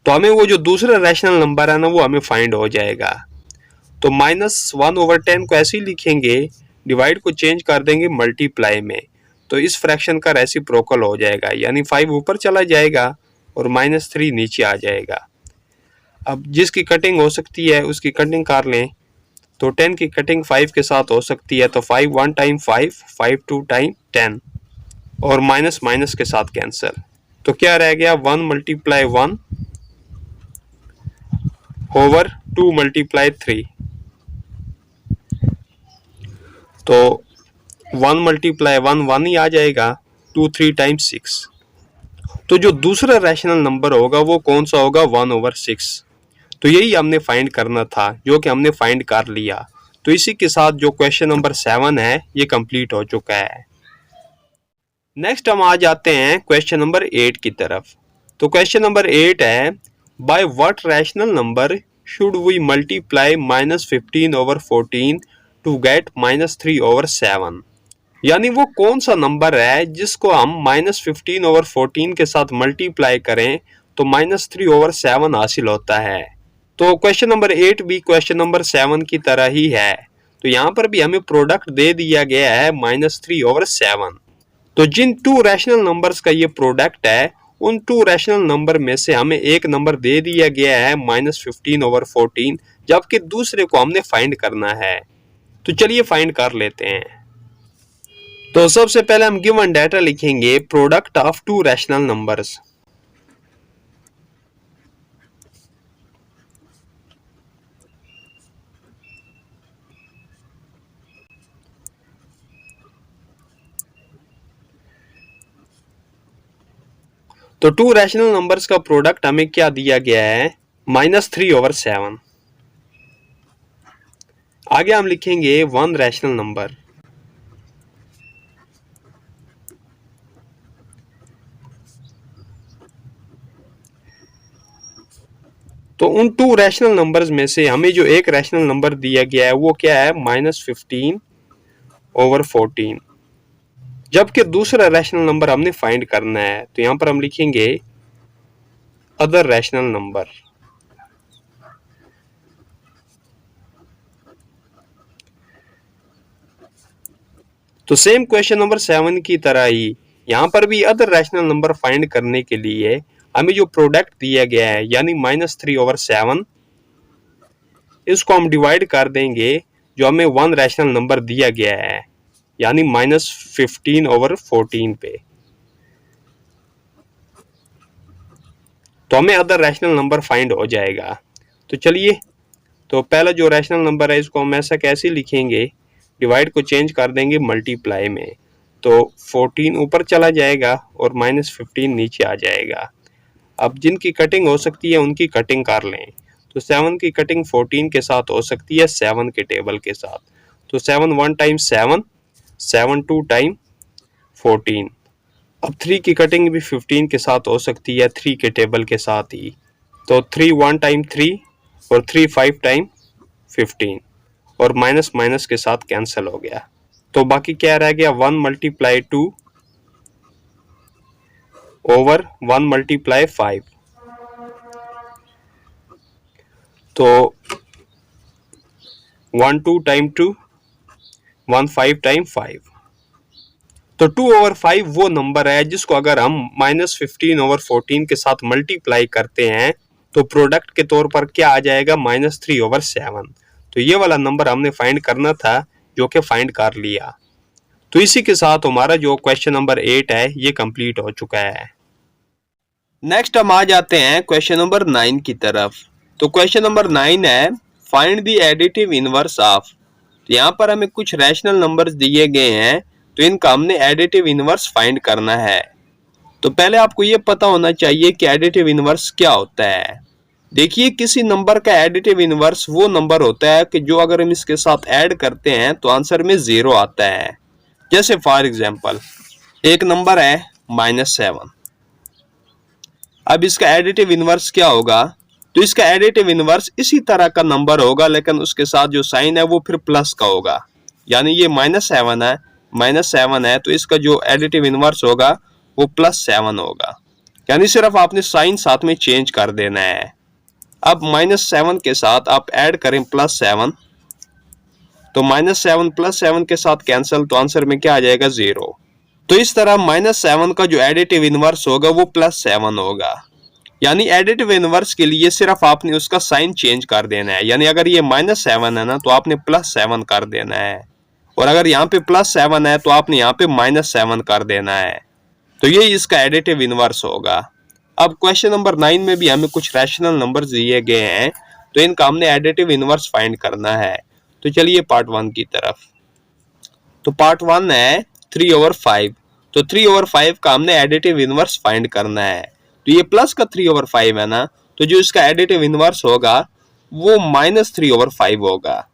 तो हमें वो जो दूसरा रैशनल नंबर है ना वो हमें फाइंड हो जाएगा। तो -1 ओवर 10 को ऐसे ही लिखेंगे, डिवाइड को चेंज कर देंगे मल्टीप्लाई में, तो इस फ्रैक्शन का रेसिप्रोकल हो जाएगा, यानी 5 ऊपर चला जाएगा और -3 नीचे आ जाएगा। अब जिसकी कटिंग हो सकती है उसकी कटिंग कर लें। तो 10 की कटिंग 5 के साथ हो सकती है, तो 5 1 टाइम 5, 5 2 टाइम 10, और माइनस माइनस के साथ कैंसिल। तो क्या रह गया 1 मल्टीप्लाई 1 ओवर 2 मल्टीप्लाई 3। तो 1 मल्टीप्लाई 1 1 ही आ जाएगा, 2 3 टाइम्स 6। तो जो दूसरा रैशनल नंबर होगा वो कौन सा होगा 1 ओवर 6। तो यही हमने फाइंड करना था जो कि हमने फाइंड कर लिया। तो इसी के साथ जो क्वेश्चन नंबर 7 है ये कंप्लीट हो चुका है। नेक्स्ट हम आ जाते हैं क्वेश्चन नंबर 8 की तरफ। तो क्वेश्चन नंबर 8 है, by what rational number should we multiply -15/14 to get -3/7। यानी वो कौन सा नंबर है जिसको हम -15/14 के साथ मल्टीप्लाई करें तो -3/7 हासिल होता है। तो क्वेश्चन नंबर 8 भी क्वेश्चन नंबर 7 की तरह ही है। तो यहाँ पर भी हमें प्रोडक्ट दे दिया गया है -3/7। तो जिन टू रैशनल नंबर्स का ये प्रोडक्ट है उन टू रैशनल नंबर में से हमें एक नंबर दे दिया गया है -15/14, जबकि दूसरे को हमने फाइंड करना है। तो चलिए फाइंड कर लेते हैं। तो सबसे पहले हम गिवन डाटा लिखेंगे product of to rational numbers. तो टू रैशनल नंबर्स का प्रोडक्ट हमें क्या दिया गया है, -3/7। आगे हम लिखेंगे वन रैशनल नंबर। तो उन टू रैशनल नंबर्स में से हमें जो एक रैशनल नंबर दिया गया है वो क्या है, -15/14, जबकि दूसरा रैशनल नंबर हमने फाइंड करना है। तो यहां पर हम लिखेंगे अदर रैशनल नंबर। तो सेम क्वेश्चन नंबर 7 की तरह ही यहां पर भी अदर रैशनल नंबर फाइंड करने के लिए हमें जो प्रोडक्ट दिया गया है यानी -3/7, इसको हम डिवाइड कर देंगे जो हमें वन रैशनल नंबर दिया गया है यानी -15/14 पे। तो हमें अदर रैशनल नंबर फाइंड हो जाएगा। तो चलिए, तो पहला जो रैशनल नंबर है इसको हम ऐसा कैसे लिखेंगे, डिवाइड को चेंज कर देंगे मल्टीप्लाई में। तो 14 ऊपर चला जाएगा और -15 नीचे आ जाएगा। अब जिनकी कटिंग हो सकती है उनकी कटिंग कर लें। तो 7 की कटिंग 14 के साथ हो सकती है 7 के टेबल के साथ। तो 7 1 टाइम 7, 7 2 टाइम 14। अब 3 की कटिंग भी 15 के साथ हो सकती है 3 के टेबल के साथ ही। तो 3 1 टाइम 3 और 3 5 टाइम 15 और माइनस माइनस के साथ कैंसिल हो गया। तो बाकी क्या रह गया, 1 मल्टीप्लाई 2 ओवर 1 मल्टीप्लाई 5। तो 1 2 टाइम 2, 1 5 टाइम 5। तो 2/5 वो नंबर है जिसको अगर हम -15/14 के साथ मल्टीप्लाई करते हैं तो प्रोडक्ट के तौर पर क्या आ जाएगा, -3/7। तो ये वाला नंबर हमने फाइंड करना था जो कि फाइंड कर लिया। तो इसी के साथ हमारा जो क्वेश्चन नंबर 8 है ये कंप्लीट हो चुका है। नेक्स्ट हम आ जाते हैं क्वेश्चन नंबर 9 की तरफ। तो क्वेश्चन नंबर 9 है, find the additive inverse of. तो यहाँ पर हमें कुछ रैशनल नंबर्स दिए गए हैं तो इनका हमने एडिटिव इनवर्स फाइंड करना है। तो पहले आपको ये पता होना चाहिए कि एडिटिव इनवर्स क्या होता है। देखिए, किसी नंबर का एडिटिव इनवर्स वो नंबर होता है कि जो अगर हम इसके साथ ऐड करते हैं तो आंसर में 0 आता है। जैसे फॉर एग्जांपल एक नंबर है -7। अब इसका एडिटिव इनवर्स क्या होगा, तो इसका एडिटिव इनवर्स इसी तरह का नंबर होगा लेकिन उसके साथ जो साइन है वो फिर प्लस का होगा। यानी ये -7 है तो इसका जो एडिटिव इनवर्स होगा वो +7 होगा। यानी सिर्फ आपने साइन साथ में चेंज कर देना है। अब -7 के साथ आप ऐड करें +7, तो -7 +7 के साथ कैंसिल, तो आंसर में क्या आ जाएगा, 0। तो इस तरह -7 का जो एडिटिव इनवर्स होगा वो +7 होगा। यानी एडिटिव इनवर्स के लिए सिर्फ आपने उसका साइन चेंज कर देना है। यानी अगर ये -7 है ना तो आपने +7 कर देना है, और अगर यहाँ पे +7 है तो आपने यहाँ पे -7 कर देना है। तो ये इसका एडिटिव इनवर्स होगा। अब क्वेश्चन नंबर 9 में भी हमें कुछ रैशनल नंबर दिए गए हैं तो इनका हमने एडिटिव इनवर्स फाइंड करना है। तो चलिए पार्ट 1 की तरफ। तो पार्ट 1 है 3/5। तो 3/5 का हमने एडिटिव इनवर्स फाइंड करना है। तो ये प्लस का 3/5 है ना, तो जो इसका एडिटिव इनवर्स होगा वो -3/5 होगा।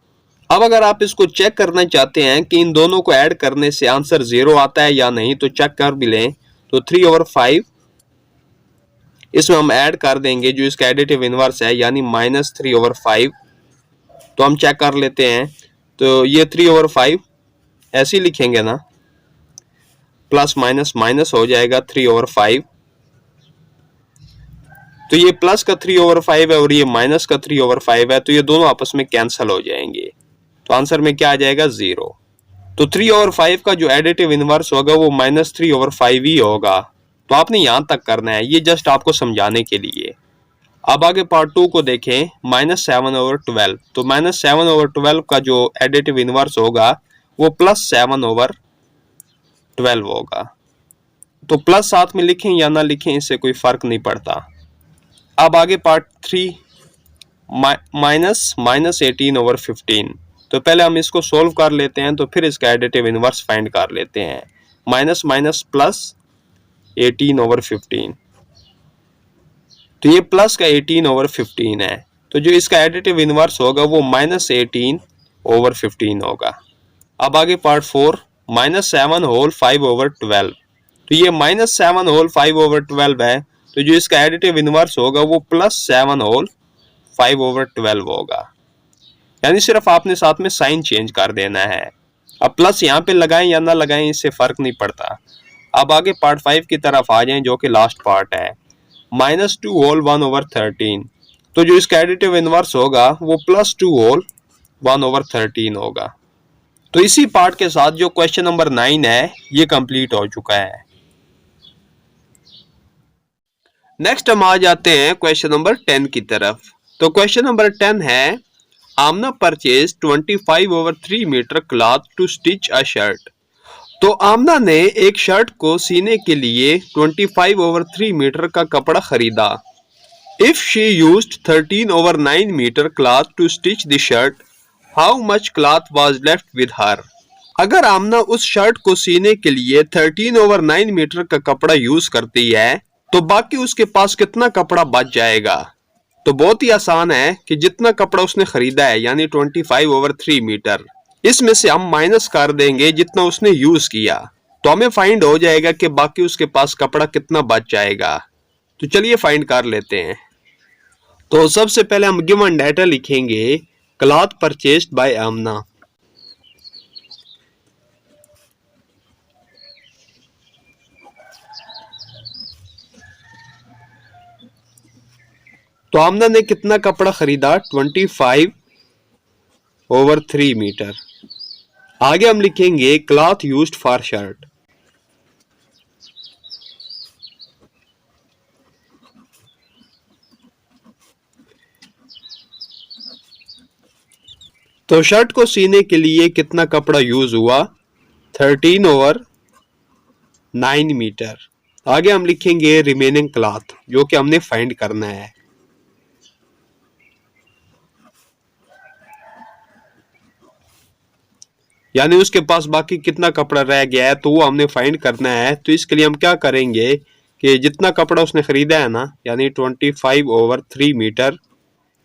अब अगर आप इसको चेक करना चाहते हैं कि इन दोनों को ऐड करने से आंसर 0 आता है या नहीं, तो चेक कर भी लें। तो 3/5 इसमें हम ऐड कर देंगे जो इसका एडिटिव इनवर्स है, यानी -3/5। तो हम चेक कर लेते हैं। तो ये 3/5 ऐसे ही लिखेंगे ना, प्लस माइनस माइनस हो जाएगा 3/5। तो ये प्लस का 3/5 है और ये माइनस का 3/5 है, तो ये दोनों आपस में कैंसिल हो जाएंगे। तो आंसर में क्या आ जाएगा? 0। तो 3/5 का जो एडिटिव इनवर्स होगा वो -3/5 ही होगा। तो आपने यहां तक करना है, ये जस्ट आपको समझाने के लिए। अब आगे पार्ट 2 को देखें, -7/12। तो -7/12 का जो एडिटिव इनवर्स होगा वो +7/12 होगा। तो प्लस साथ में लिखें या ना लिखें इससे कोई फर्क नहीं पड़ता। अब आगे पार्ट 3, -18/15। तो पहले हम इसको सोल्व कर लेते हैं, तो फिर इसका एडिटिव इनवर्स फाइंड कर लेते हैं। Minus minus plus 18/15। तो ये प्लस का 18/15 है, तो जो इसका एडिटिव इनवर्स होगा वो -18/15 होगा। अब आगे पार्ट 4, -7/5/12। तो ये -7/5/12 है, तो जो इसका एडिटिव इनवर्स होगा वो +7/5/12 होगा। यानी सिर्फ आपने साथ में साइन चेंज कर देना है। अब प्लस यहाँ पे लगाएं या ना लगाएं इससे फर्क नहीं पड़ता। अब आगे पार्ट 5 की तरफ आ जाएं, जो कि लास्ट पार्ट है, -2/1/13। तो जो इसका एडिटिव इनवर्स होगा वो +2/1/13 होगा। तो इसी पार्ट के साथ जो क्वेश्चन नंबर 9 है ये कंप्लीट हो चुका है। नेक्स्ट हम आ जाते हैं क्वेश्चन नंबर 10 की तरफ। तो क्वेश्चन नंबर 10 है, Amna purchase 25/3 metre cloth to stitch a shirt. तो आमना ने एक शर्ट को सीने के लिए 25/3 मीटर का कपड़ा खरीदा। If she used 13/9 metre cloth to stitch the shirt, how much cloth was left with her. अगर आमना उस शर्ट को सीने के लिए 13/9 मीटर का कपड़ा यूज करती है तो बाकी उसके पास कितना कपड़ा बच जाएगा। तो बहुत ही आसान है कि जितना कपड़ा उसने खरीदा है यानी 25/3 मीटर, इसमें से हम माइनस कर देंगे जितना उसने यूज किया, तो हमें फाइंड हो जाएगा कि बाकी उसके पास कपड़ा कितना बच जाएगा। तो चलिए फाइंड कर लेते हैं। तो सबसे पहले हम गिवन डाटा लिखेंगे, क्लॉथ परचेस्ड बाय आमना। तो आमना ने कितना कपड़ा खरीदा? 25/3 मीटर। आगे हम लिखेंगे क्लॉथ यूज्ड फॉर शर्ट। तो शर्ट को सीने के लिए कितना कपड़ा यूज हुआ? 13/9 मीटर। आगे हम लिखेंगे रिमेनिंग क्लॉथ, जो कि हमने फाइंड करना है। यानी उसके पास बाकी कितना कपड़ा रह गया है तो वो हमने फाइंड करना है। तो इसके लिए हम क्या करेंगे कि जितना कपड़ा उसने खरीदा है ना, यानी 25/3 मीटर,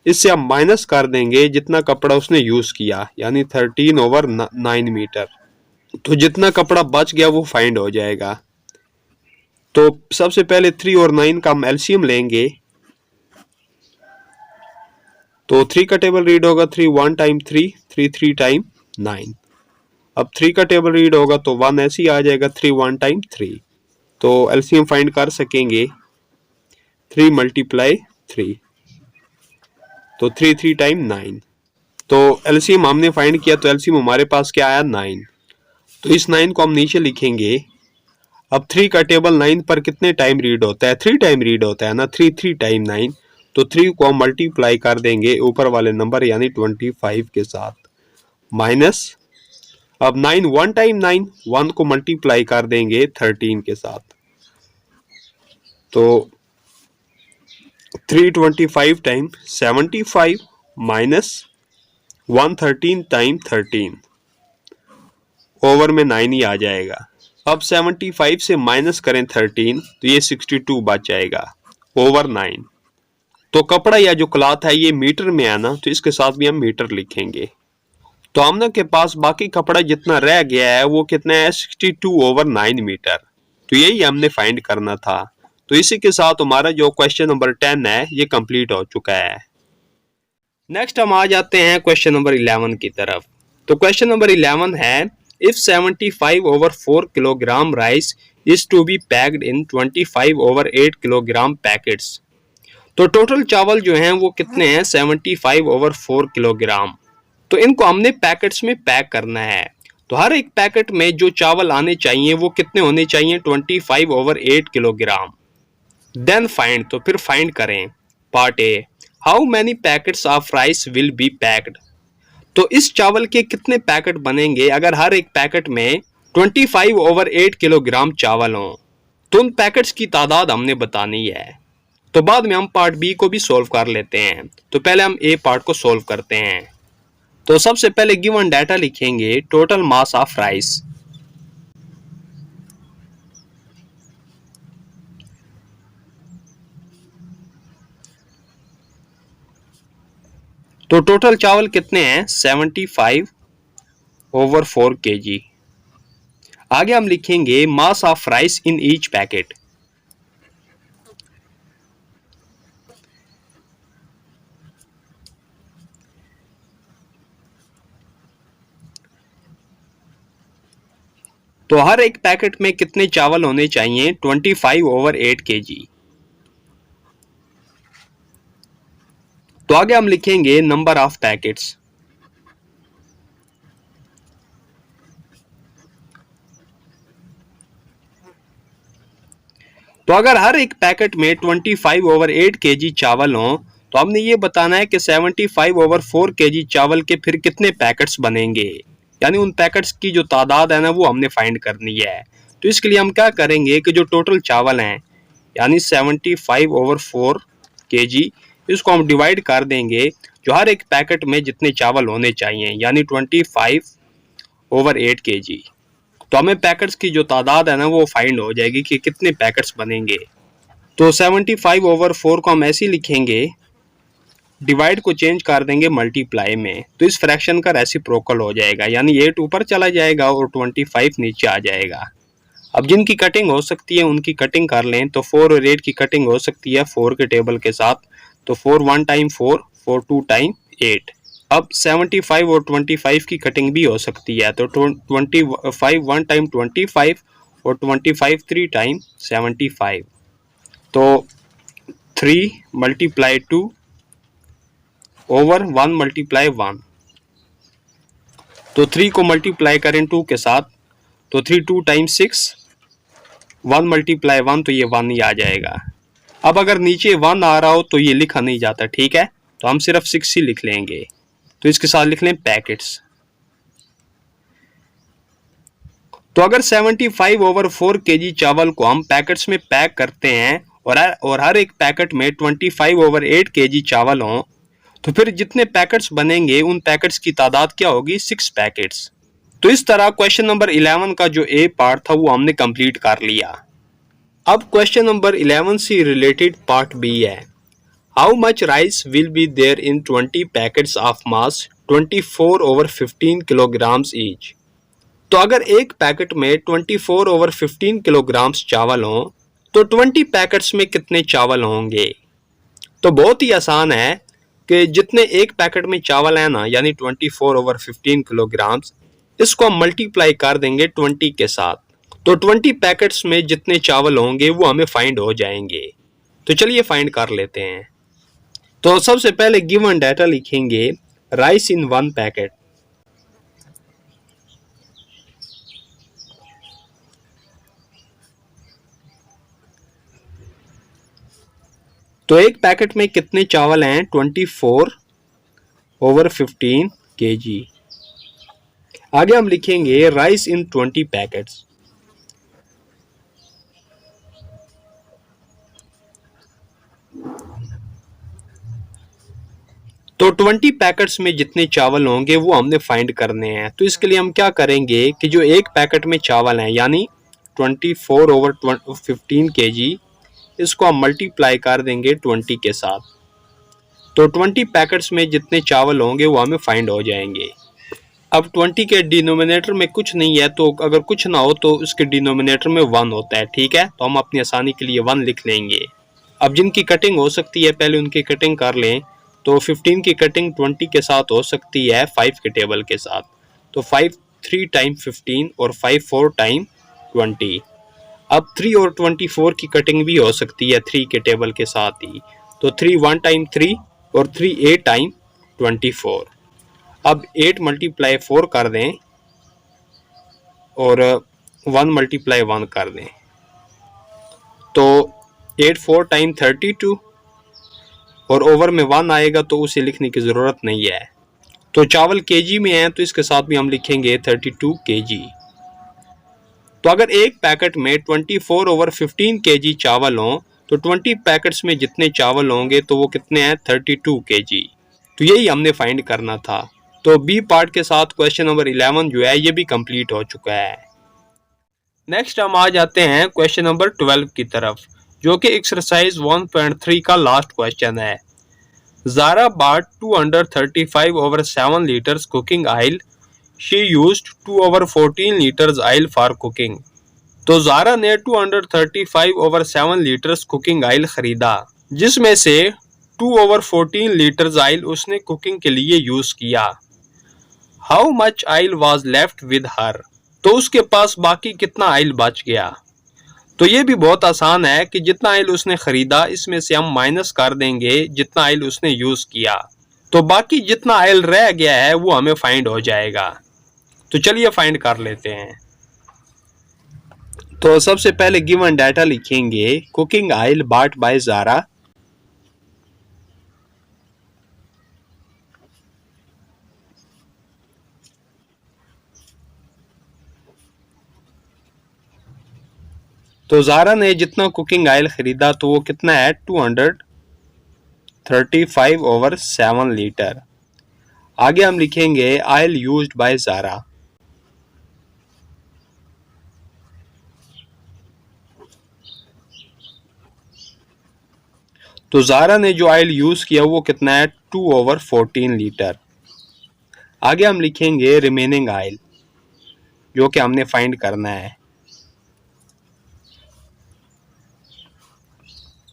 इससे हम माइनस कर देंगे जितना कपड़ा उसने यूज किया, यानी 13/9 मीटर। तो जितना कपड़ा बच गया वो फाइंड हो जाएगा। तो सबसे पहले 3 और 9 का हम एलसीएम लेंगे। तो 3 का टेबल रीड होगा 3 1 टाइम 3, 3 3 टाइम 9। अब 3 का टेबल रीड होगा तो 1 ऐसे ही आ जाएगा 3 1 टाइम 3। तो एलसीएम फाइंड कर सकेंगे 3 मल्टीप्लाई 3, तो 3 3 टाइम 9। तो एलसीएम हमने फाइंड किया, तो एलसीएम हमारे पास क्या आया? 9। तो इस 9 को हम नीचे लिखेंगे। अब 3 का टेबल 9 पर कितने टाइम रीड होता है? 3 टाइम रीड होता है ना, 3 3 टाइम 9। तो 3 को हम मल्टीप्लाई कर देंगे ऊपर वाले नंबर यानी 25 के साथ, माइनस अब 9 1 टाइम 9, 1 को मल्टीप्लाई कर देंगे 13 के साथ। तो 325 टाइम 75 माइनस 113 टाइम 13, ओवर में 9 ही आ जाएगा। अब 75 से माइनस करें 13 तो ये 62 बच जाएगा, ओवर 9। तो कपड़ा या जो क्लॉथ है ये मीटर में है ना, तो इसके साथ भी हम मीटर लिखेंगे। तो आमना के पास बाकी कपड़ा जितना रह गया है वो कितना है 62/9 मीटर। तो यही हमने फाइंड करना था। तो इसी के साथ हमारा जो क्वेश्चन नंबर 10 है ये कंप्लीट हो चुका है। नेक्स्ट हम आ जाते हैं क्वेश्चन नंबर 11 की तरफ। तो क्वेश्चन नंबर 11 है if 75/4 kilogram rice is to be packed in 25/8 kilogram packets. तो टोटल चावल जो हैं वो कितने हैं 75/4 किलोग्राम। तो इनको हमने पैकेट्स में पैक करना है। तो हर एक पैकेट में जो चावल आने चाहिए वो कितने होने चाहिए 25/8 किलोग्राम। देन फाइंड, तो फिर फाइंड करें। Part A, how many packets of rice will B packed. तो इस चावल के कितने पैकेट बनेंगे अगर हर एक पैकेट में 25/8 किलोग्राम चावल हो। तो उन पैकेट्स की तादाद हमने बतानी है। तो बाद में हम पार्ट बी को भी सोल्व कर लेते हैं। तो पहले हम ए पार्ट को सोल्व करते हैं। तो सबसे पहले गिवन डाटा लिखेंगे टोटल मास ऑफ राइस। तो टोटल चावल कितने हैं 75/4 kg। आगे हम लिखेंगे mass of rice in each packet. तो हर एक पैकेट में कितने चावल होने चाहिए 25/8 kg। तो आगे हम लिखेंगे नंबर ऑफ पैकेट्स। तो अगर हर एक पैकेट में 25/8 kg चावल हो तो हमने ये बताना है कि 75/4 kg चावल के फिर कितने पैकेट्स बनेंगे, यानी उन पैकेट्स की जो तादाद है ना वो हमने फाइंड करनी है। तो इसके लिए हम क्या करेंगे कि जो टोटल चावल हैं यानी 75/4 kg, इसको हम डिवाइड कर देंगे जो हर एक पैकेट में जितने चावल होने चाहिए यानी 25/8 kg। तो हमें पैकेट्स की जो तादाद है ना वो फाइंड हो जाएगी कि कितने पैकेट्स बनेंगे। तो 75/4 को हम ऐसे ही लिखेंगे, डिवाइड को चेंज कर देंगे मल्टीप्लाई में, तो इस फ्रैक्शन का रेसिप्रोकल हो जाएगा यानी 8 ऊपर चला जाएगा और 25 नीचे आ जाएगा। अब जिनकी कटिंग हो सकती है उनकी कटिंग कर लें। तो 4 और 8 की कटिंग हो सकती है 4 के टेबल के साथ। तो 4 1 टाइम 4, 4 2 टाइम 8। अब 75 और 25 की कटिंग भी हो सकती है। तो 25 1 टाइम 25 और 25 3 टाइम 75। तो 3 मल्टीप्लाई 2 ओवर 1 मल्टीप्लाई 1। तो 3 को मल्टीप्लाई करें 2 के साथ तो 3 2 टाइम 6, 1 मल्टीप्लाई 1 तो ये 1 ही आ जाएगा। अब अगर नीचे 1 आ रहा हो तो ये लिखा नहीं जाता, ठीक है, तो हम सिर्फ 6 ही लिख लेंगे। तो इसके साथ लिख लें पैकेट्स। तो अगर 75/4 kg चावल को हम पैकेट्स में पैक करते हैं और हर एक पैकेट में 25/8 kg चावल हो तो फिर जितने पैकेट्स बनेंगे उन पैकेट्स की तादाद क्या होगी 6 पैकेट्स। तो इस तरह क्वेश्चन नंबर 11 का जो ए पार्ट था वो हमने कंप्लीट कर लिया। अब क्वेश्चन नंबर 11 से रिलेटेड पार्ट बी है। How much rice will be there in 20 packets of mass 24/15 kilograms each. तो अगर एक पैकेट में 24/15 किलोग्राम्स चावल हो तो 20 पैकेट्स में कितने चावल होंगे। तो बहुत ही आसान है कि जितने एक पैकेट में चावल है ना यानी 24/15 किलोग्राम्स, इसको हम मल्टीप्लाई कर देंगे 20 के साथ। तो 20 पैकेट्स में जितने चावल होंगे वो हमें फाइंड हो जाएंगे। तो चलिए फाइंड कर लेते हैं। तो सबसे पहले गिवन डाटा लिखेंगे राइस इन 1 पैकेट। तो एक पैकेट में कितने चावल हैं 24/15 kg। आगे हम लिखेंगे राइस इन 20 पैकेट्स। तो 20 पैकेट्स में जितने चावल होंगे वो हमने फाइंड करने हैं। तो इसके लिए हम क्या करेंगे कि जो एक पैकेट में चावल हैं यानी 24/15 kg, इसको हम मल्टीप्लाई कर देंगे 20 के साथ। तो 20 पैकेट्स में जितने चावल होंगे वो हमें फाइंड हो जाएंगे। अब 20 के डिनोमिनेटर में कुछ नहीं है, तो अगर कुछ ना हो तो उसके डिनोमिनेटर में 1 होता है। ठीक है, तो हम अपनी आसानी के लिए 1 लिख लेंगे। अब जिनकी कटिंग हो सकती है पहले उनकी कटिंग कर लें। तो 15 की कटिंग 20 के साथ हो सकती है 5 के टेबल के साथ। तो 5 3 टाइम 15 और 5 4 टाइम 20। अब 3 और 24 की कटिंग भी हो सकती है 3 के टेबल के साथ ही। तो 3 1 टाइम 3 और 3 8 टाइम 24। अब 8 मल्टीप्लाई 4 कर दें और 1 मल्टीप्लाई 1 कर दें। तो 8 4 टाइम 32 और ओवर में 1 आएगा तो उसे लिखने की ज़रूरत नहीं है। तो चावल केजी में है तो इसके साथ भी हम लिखेंगे 32 केजी। तो अगर एक पैकेट में 24 ओवर 15 केजी चावल हों तो 20 पैकेट्स में जितने चावल होंगे तो वो कितने हैं 32 केजी। तो यही हमने फाइंड करना था। तो बी पार्ट के साथ क्वेश्चन नंबर 11 जो है ये भी कंप्लीट हो चुका है। नेक्स्ट हम आ जाते हैं क्वेश्चन नंबर 12 की तरफ, जो कि एक्सरसाइज 1.3 का लास्ट क्वेश्चन है। Zara bought 235 over 7 liters cooking oil. She used 2 over 14 liters oil for cooking. तो ज़ारा ने 235 over 7 liters cooking oil खरीदा, जिसमें से 2 over 14 liters oil उसने कुकिंग के लिए यूज किया। How much oil was left with her? तो उसके पास बाकी कितना ऑयल बच गया। तो ये भी बहुत आसान है कि जितना ऑयल उसने खरीदा इसमें से हम माइनस कर देंगे जितना ऑयल उसने यूज किया, तो बाकी जितना ऑयल रह गया है वो हमें फाइंड हो जाएगा। तो चलिए फाइंड कर लेते हैं। तो सबसे पहले गिवन डाटा लिखेंगे cooking oil bought by Zara. तो ज़ारा ने जितना कुकिंग ऑयल खरीदा तो वो कितना है 235 ओवर 7 लीटर। आगे हम लिखेंगे ऑयल यूज्ड बाय ज़ारा। तो ज़ारा ने जो ऑयल यूज किया वो कितना है 2 ओवर 14 लीटर। आगे हम लिखेंगे रिमेनिंग ऑयल, जो कि हमने फाइंड करना है।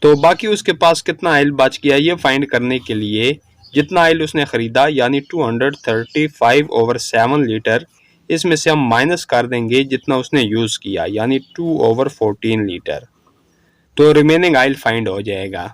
तो बाकी उसके पास कितना ऑयल बच गया ये फाइंड करने के लिए जितना ऑयल उसने खरीदा यानी 235 ओवर 7 लीटर, इसमें से हम माइनस कर देंगे जितना उसने यूज किया यानी 2 ओवर 14 लीटर। तो रिमेनिंग ऑयल फाइंड हो जाएगा।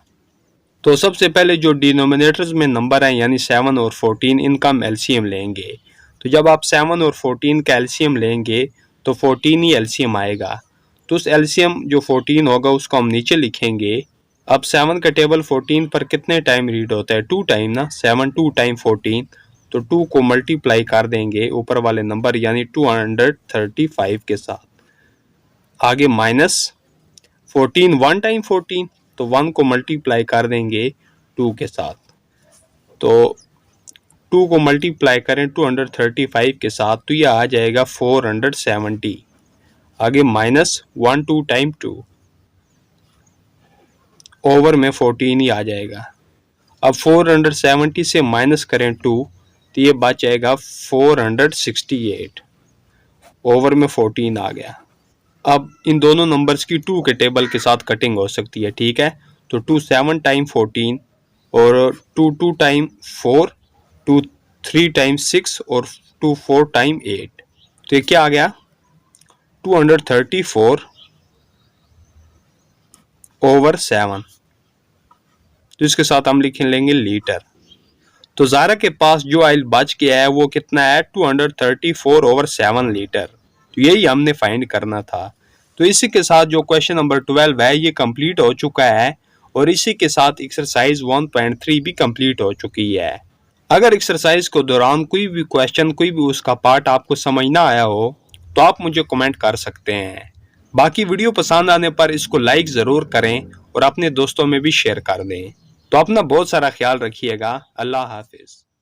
तो सबसे पहले जो डिनोमिनेटर्स में नंबर हैं यानी 7 और 14 इनका हम एलसीएम लेंगे। तो जब आप 7 और 14 का एलसीएम लेंगे तो 14 ही एलसीएम आएगा। तो उस एलसीएम जो 14 होगा उसको हम नीचे लिखेंगे। अब 7 का टेबल 14 पर कितने टाइम रीड होता है 2 टाइम ना, 7 2 टाइम 14। तो 2 को मल्टीप्लाई कर देंगे ऊपर वाले नंबर यानी 235 के साथ। आगे माइनस 14 1 टाइम 14, तो 1 को मल्टीप्लाई कर देंगे 2 के साथ। तो 2 को मल्टीप्लाई करें 235 के साथ तो ये आ जाएगा 470। आगे माइनस 1 2 टाइम 2, ओवर में 14 ही आ जाएगा। अब 470 से माइनस करें 2 तो ये बच जाएगा 468, ओवर में 14 आ गया। अब इन दोनों नंबर्स की 2 के टेबल के साथ कटिंग हो सकती है। ठीक है, तो 2 7 टाइम 14 और 2 2 टाइम 4, 2 3 टाइम 6 और 2 4 टाइम 8। तो ये क्या आ गया 234 ओवर 7। तो इसके साथ हम लिख लेंगे लीटर। तो ज़ारा के पास जो ऑयल बच गया है वो कितना है 234 ओवर 7 लीटर। तो यही हमने फाइंड करना था। तो इसी के साथ जो क्वेश्चन नंबर 12 है ये कंप्लीट हो चुका है और इसी के साथ एक्सरसाइज 1.3 भी कंप्लीट हो चुकी है। अगर एक्सरसाइज को दौरान कोई भी क्वेश्चन कोई भी उसका पार्ट आपको समझ ना आया हो तो आप मुझे कमेंट कर सकते हैं। बाकी वीडियो पसंद आने पर इसको लाइक ज़रूर करें और अपने दोस्तों में भी शेयर कर दें। तो अपना बहुत सारा ख्याल रखिएगा। अल्लाह हाफिज़।